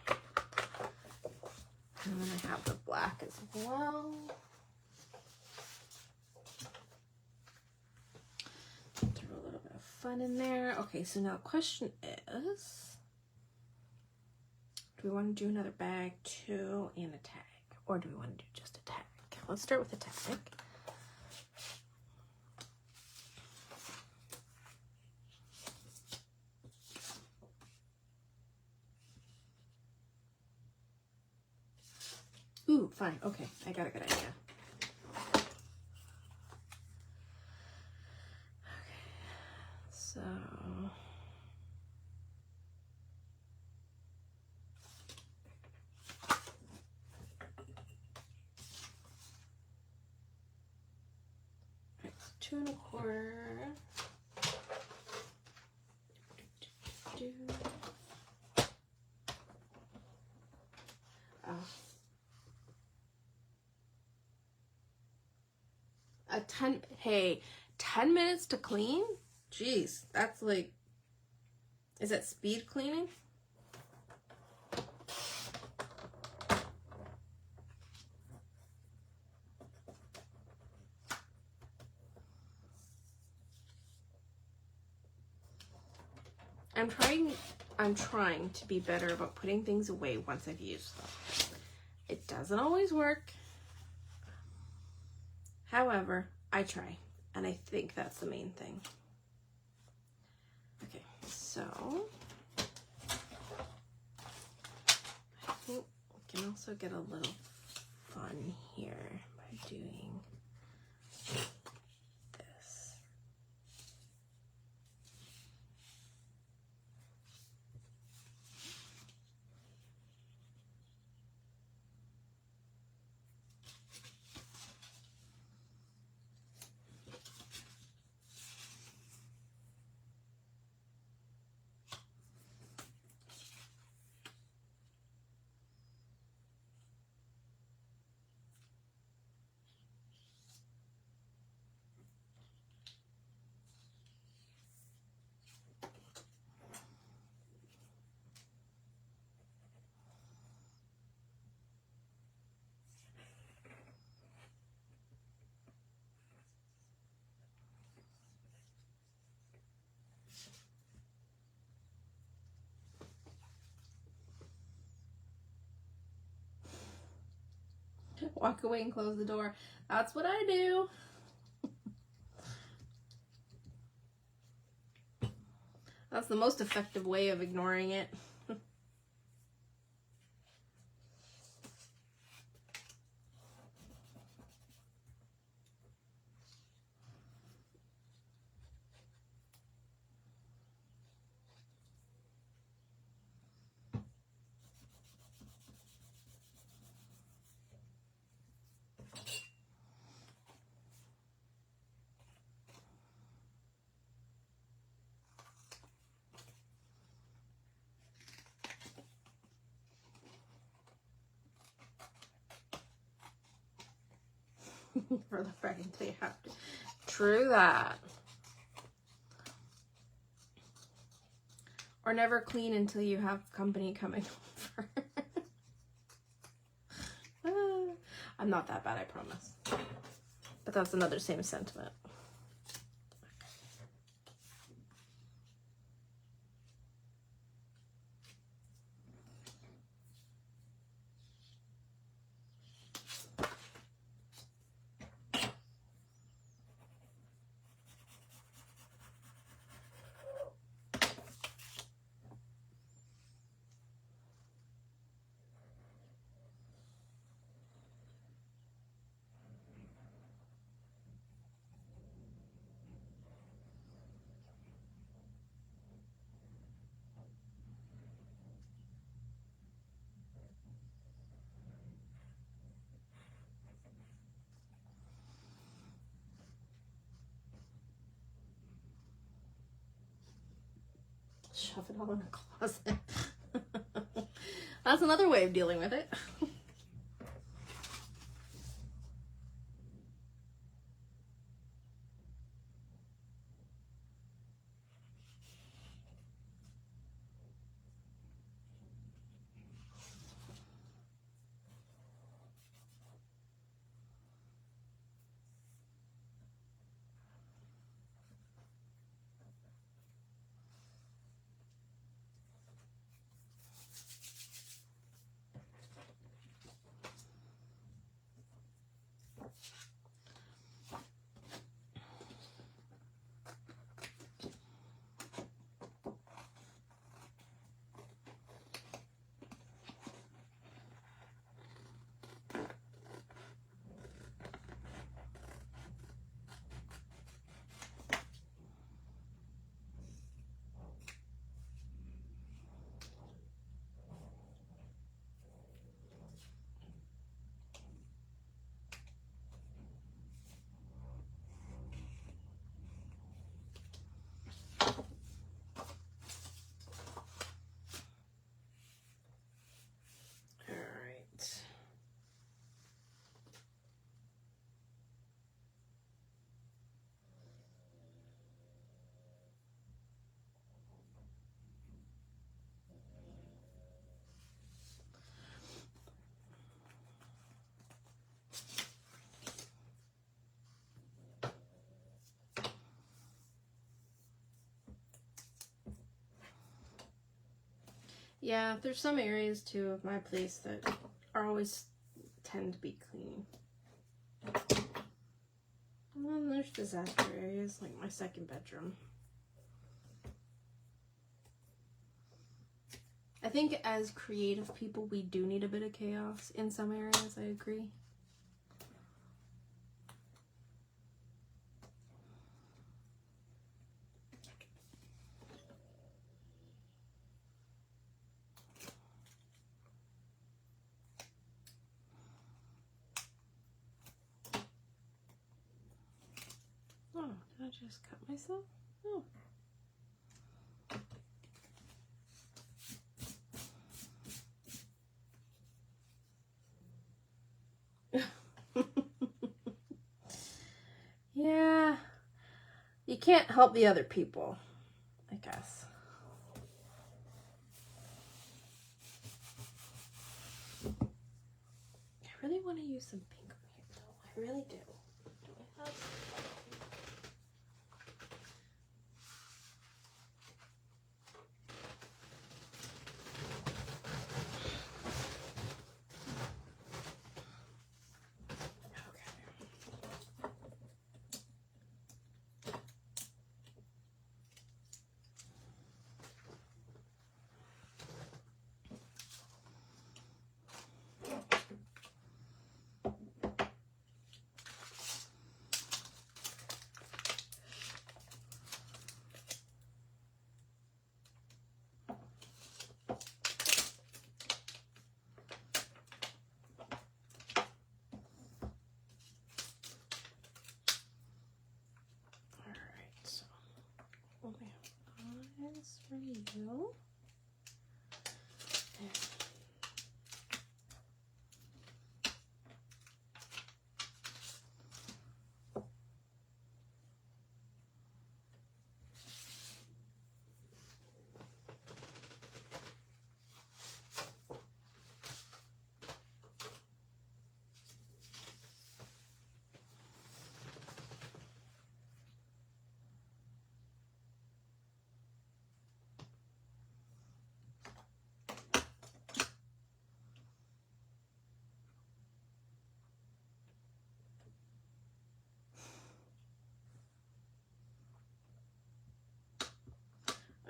And then I have the black as well. Throw a little bit of fun in there. Okay, so now the question is, do we want to do another bag too and a tag? Or do we want to do just a tag? Let's start with a tag. Ooh, fine. Okay, I got a good idea. Okay, so right, 2 1/4. Oh. 10 minutes to clean? Jeez, that's like, is that speed cleaning? I'm trying to be better about putting things away once I've used them. It doesn't always work. However, I try, and I think that's the main thing. Okay, so I think we can also get a little fun here by doing this. Walk away and close the door. That's what I do. That's the most effective way of ignoring it. For the friend, they have to. True that. Or never clean until you have company coming over. I'm not that bad, I promise. But that's another same sentiment. shove it all in a closet. That's another way of dealing with it. Yeah, there's some areas too of my place that are always tend to be clean. And then there's disaster areas like my second bedroom. I think as creative people, we do need a bit of chaos in some areas, I agree. Oh, did I just cut myself? Oh. Yeah. You can't help the other people, I guess. I really want to use some pink on here, though. I really do. Do I have... Eyes for you.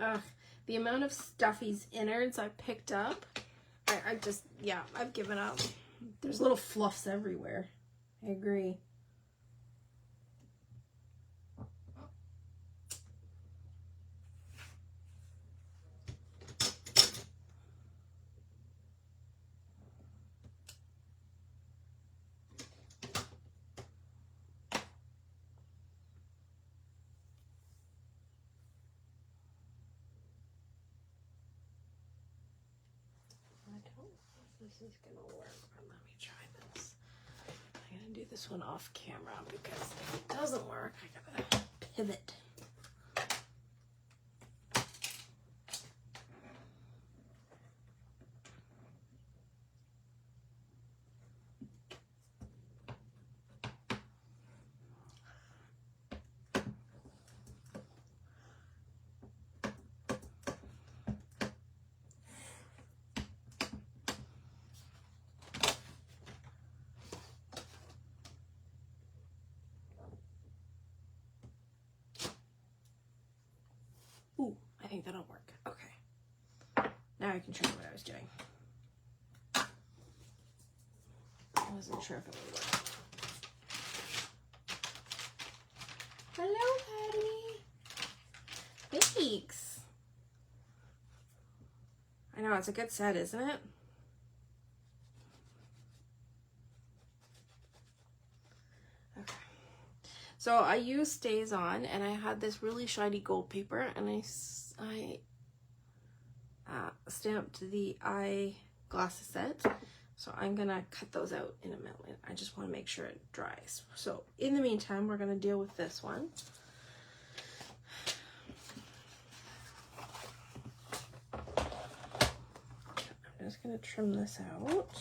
Ugh, the amount of Stuffy's innards I picked up, I just, yeah, I've given up. There's little fluffs everywhere. I agree. this is gonna work, but let me try this. I'm gonna do this one off camera because if it doesn't work, I gotta pivot. Ooh, I think that'll work. Okay. Now I can show you what I was doing. I wasn't sure if it would work. Hello, Patty. Thanks. I know, it's a good set, isn't it? Okay. So I used Stays On, and I had this really shiny gold paper, and I stamped the eyeglasses set. So I'm gonna cut those out in a minute. I just want to make sure it dries. So in the meantime, we're gonna deal with this one. I'm just gonna trim this out.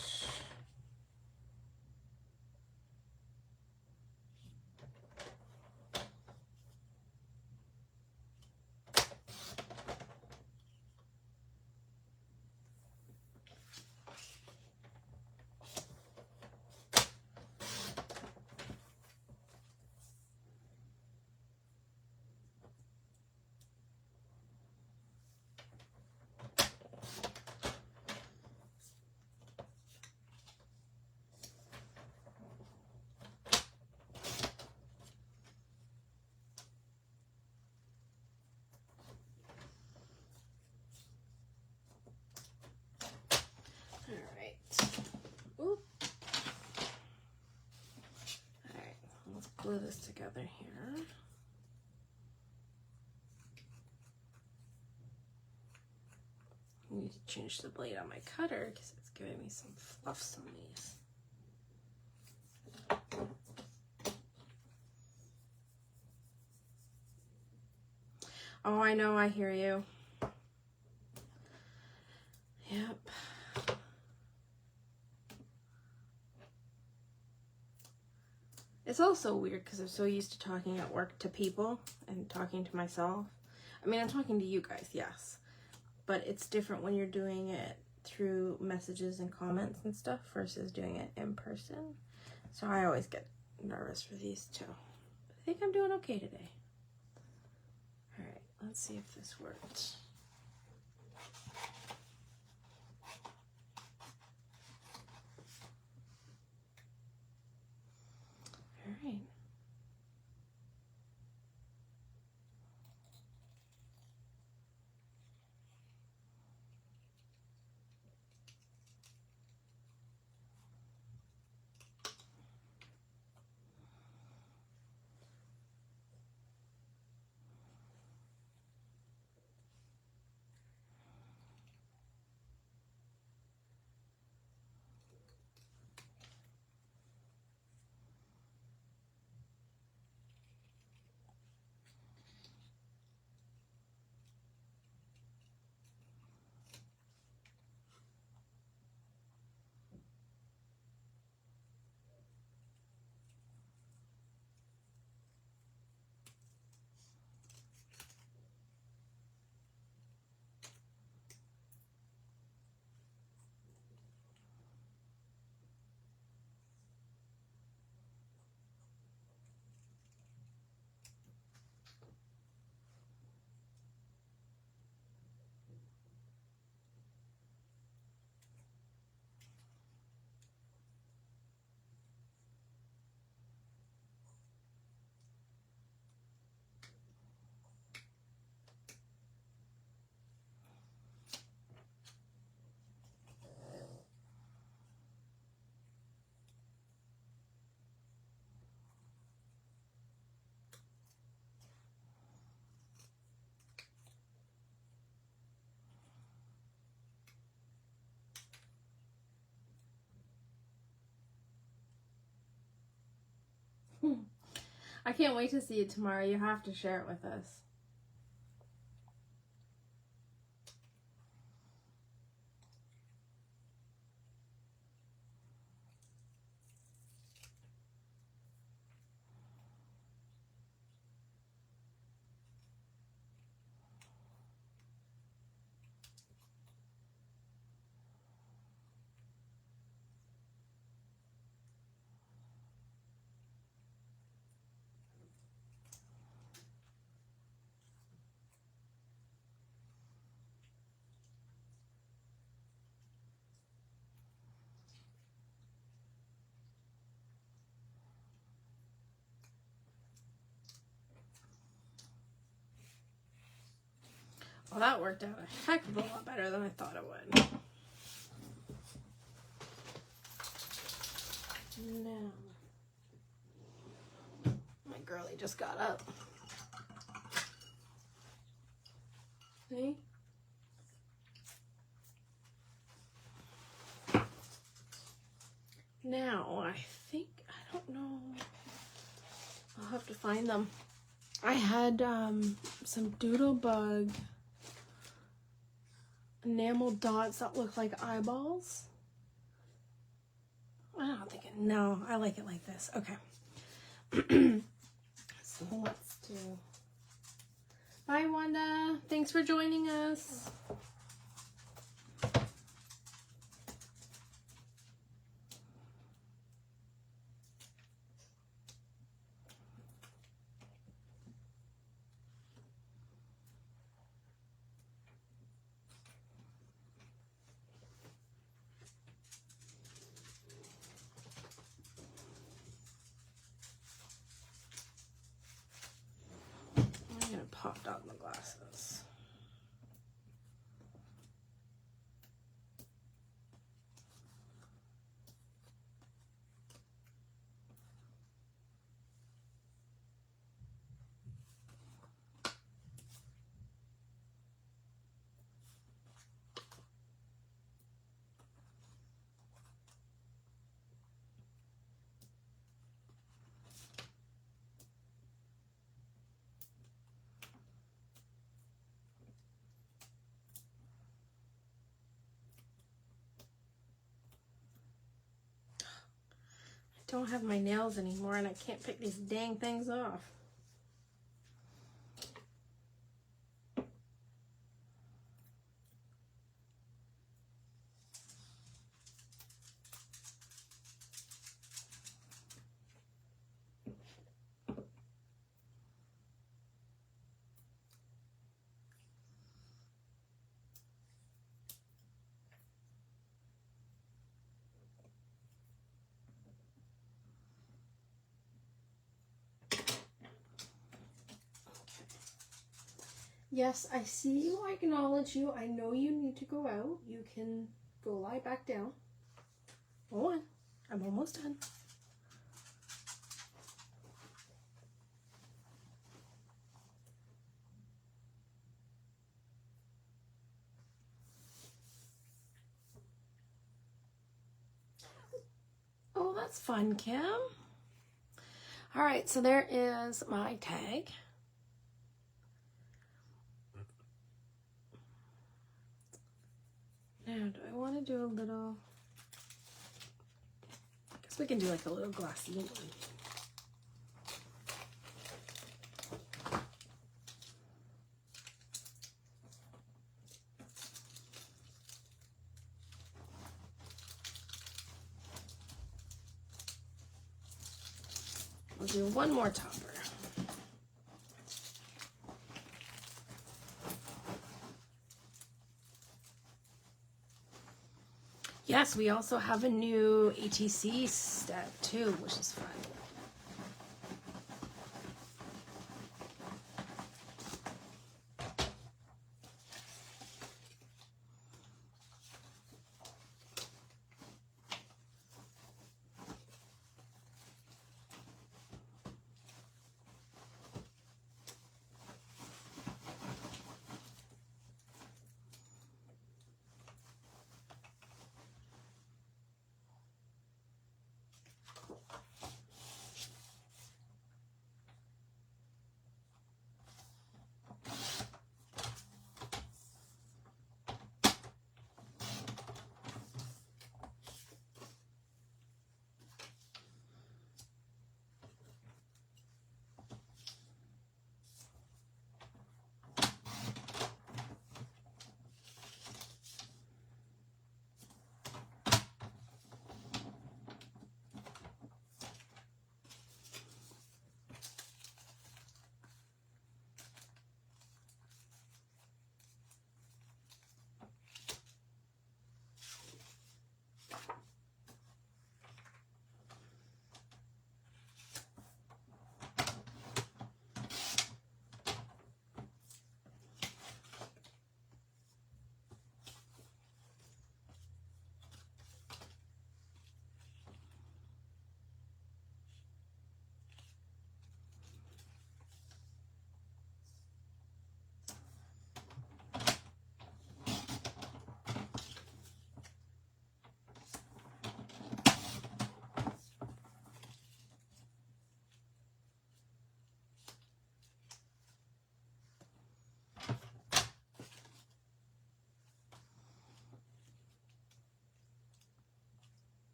Glue this together here. I need to change the blade on my cutter because it's giving me some fluffs on these. Oh, I know, I hear you. Yep. It's also weird because I'm so used to talking at work to people and talking to myself. I mean, I'm talking to you guys, yes. But it's different when you're doing it through messages and comments and stuff versus doing it in person. So I always get nervous for these too. But I think I'm doing okay today. All right, let's see if this works. All right. I can't wait to see it tomorrow. You have to share it with us. Well, that worked out a heck of a lot better than I thought it would. Now, my girlie just got up. See? Now, I think, I don't know, I'll have to find them. I had some Doodlebug enamel dots that look like eyeballs. I don't think it, no, I like it like this. Okay. So let's do. Bye, Wanda. Thanks for joining us. I'm gonna pop out my glasses. Don't have my nails anymore and I can't pick these dang things off. Yes, I see you. I acknowledge you. I know you need to go out. You can go lie back down. Go on. I'm almost done. Oh, that's fun, Kim. All right, so there is my tag. Now, do I want to do a little... I guess we can do like a little glassy one. We'll do one more topper. Yes, we also have a new ATC step too, which is fun.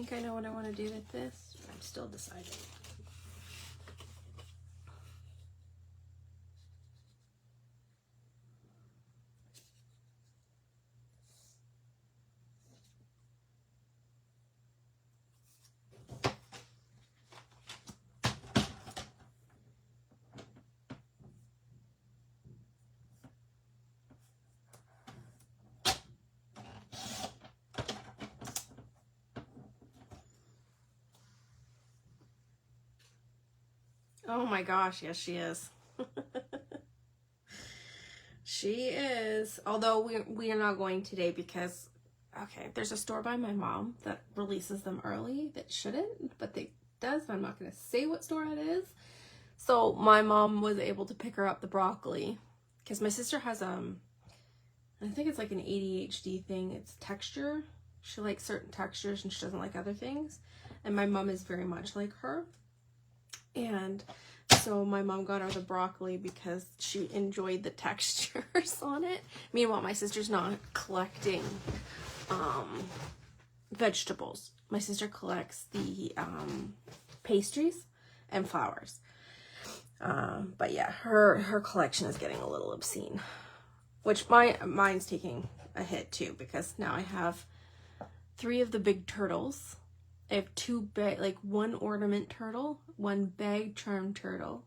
think I know what I want to do with this. I'm still deciding. Oh my gosh, yes she is. She is. Although we are not going today because, okay, there's a store by my mom that releases them early that shouldn't, but they does. I'm not going to say what store it is. So my mom was able to pick her up the broccoli because my sister has I think it's like an ADHD thing. It's texture. She likes certain textures and she doesn't like other things. And my mom is very much like her. And so my mom got her the broccoli because she enjoyed the textures on it. Meanwhile, my sister's not collecting vegetables. My sister collects the pastries and flowers. But yeah, her collection is getting a little obscene. Which mine's taking a hit too, because now I have 3 of the big turtles. I have 2 like 1 ornament turtle, 1 bag charm turtle,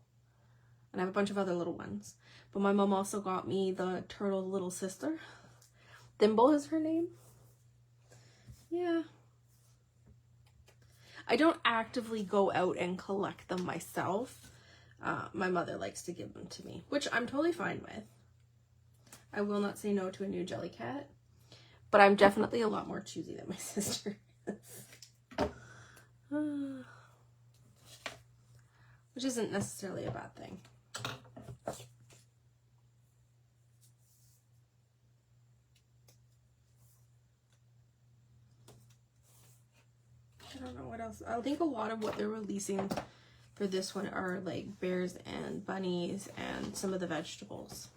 and I have a bunch of other little ones. But my mom also got me the turtle little sister. Thimble is her name. Yeah. I don't actively go out and collect them myself. My mother likes to give them to me, which I'm totally fine with. I will not say no to a new Jellycat, but I'm definitely a lot more choosy than my sister is. Which isn't necessarily a bad thing. I don't know what else. I think a lot of what they're releasing for this one are like bears and bunnies and some of the vegetables.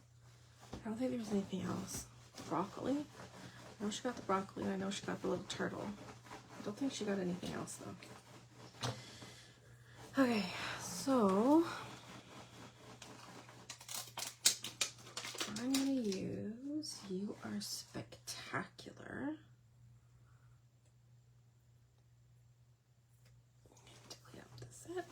I don't think there's anything else. Broccoli. I know she got the broccoli and I know she got the little turtle. I don't think she got anything else though. Okay, so I'm gonna use You Are Spectacular to clean up the set.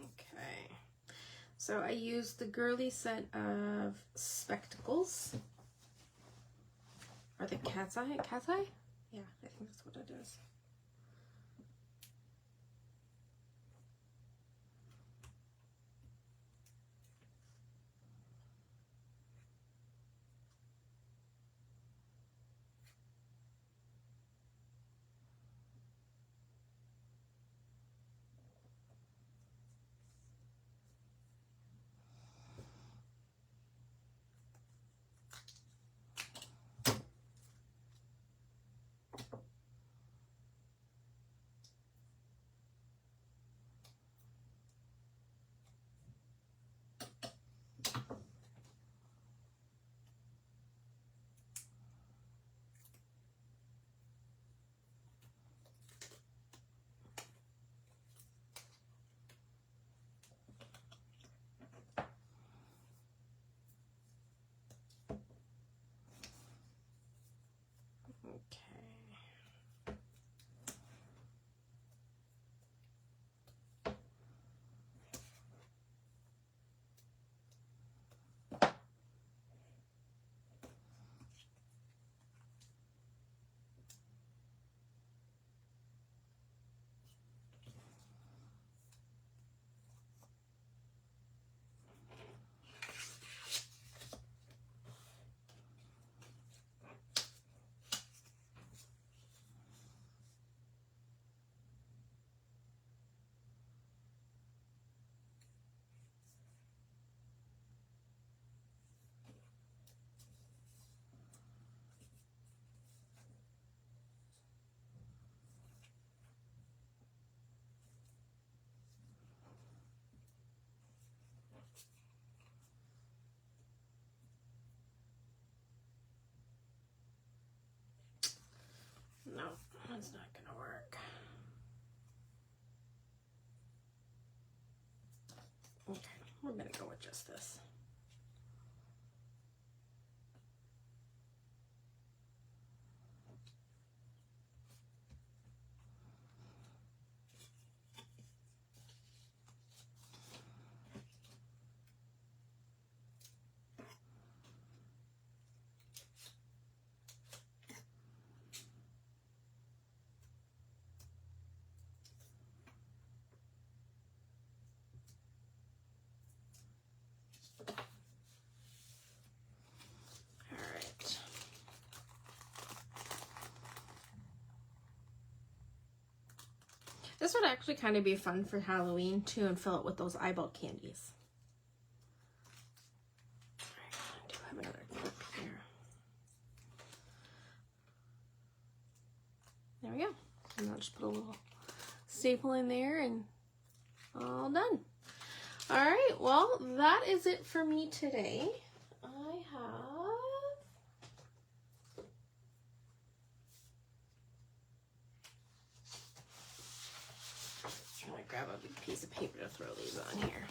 Okay, so I used the girly set of spectacles. Are they cat's eye? Cat's eye? Yeah, I think that's what it is. Okay. That's not gonna work. Okay, we're gonna go with just this. This would actually kind of be fun for Halloween too, and fill it with those eyeball candies. I do have another clip here. There we go. And I'll just put a little staple in there and all done. All right, well, that is it for me today. I have... trying to grab a big piece of paper to throw these on here.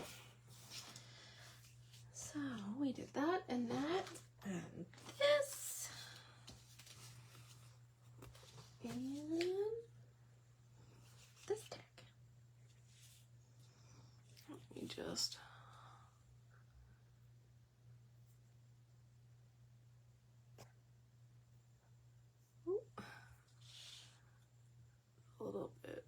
So we did that and that and this. And this tag. Let me just... a little bit.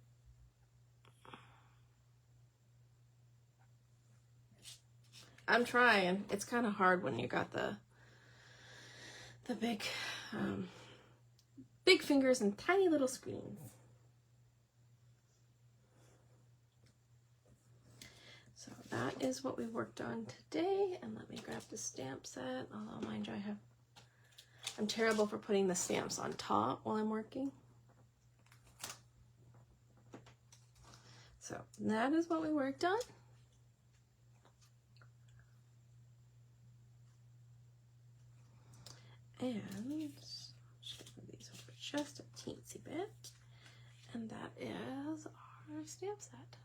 I'm trying. It's kind of hard when you got the big big fingers and tiny little screens. So that is what we worked on today. And let me grab the stamp set. Although mind you, I'm terrible for putting the stamps on top while I'm working. So that is what we worked on. And just gonna move these over just a teensy bit. And that is our stamp set.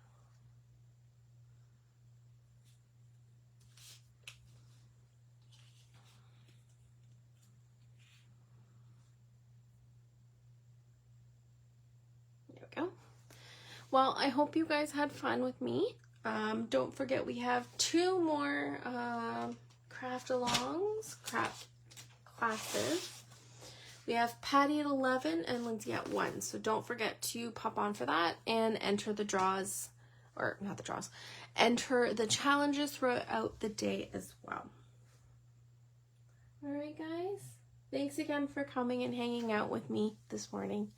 There we go. Well, I hope you guys had fun with me. Don't forget we have 2 more craft alongs, craft classes. We have Patty at 11 and Lindsay at 1. So don't forget to pop on for that and enter the draws, or not the draws, enter the challenges throughout the day as well. All right, guys. Thanks again for coming and hanging out with me this morning.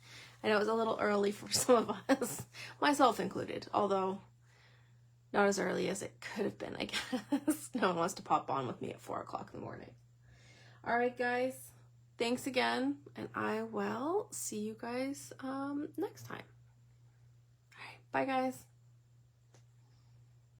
I know it was a little early for some of us, myself included, although not as early as it could have been, I guess. No one wants to pop on with me at 4 o'clock in the morning. All right, guys. Thanks again, and I will see you guys next time. All right, bye, guys.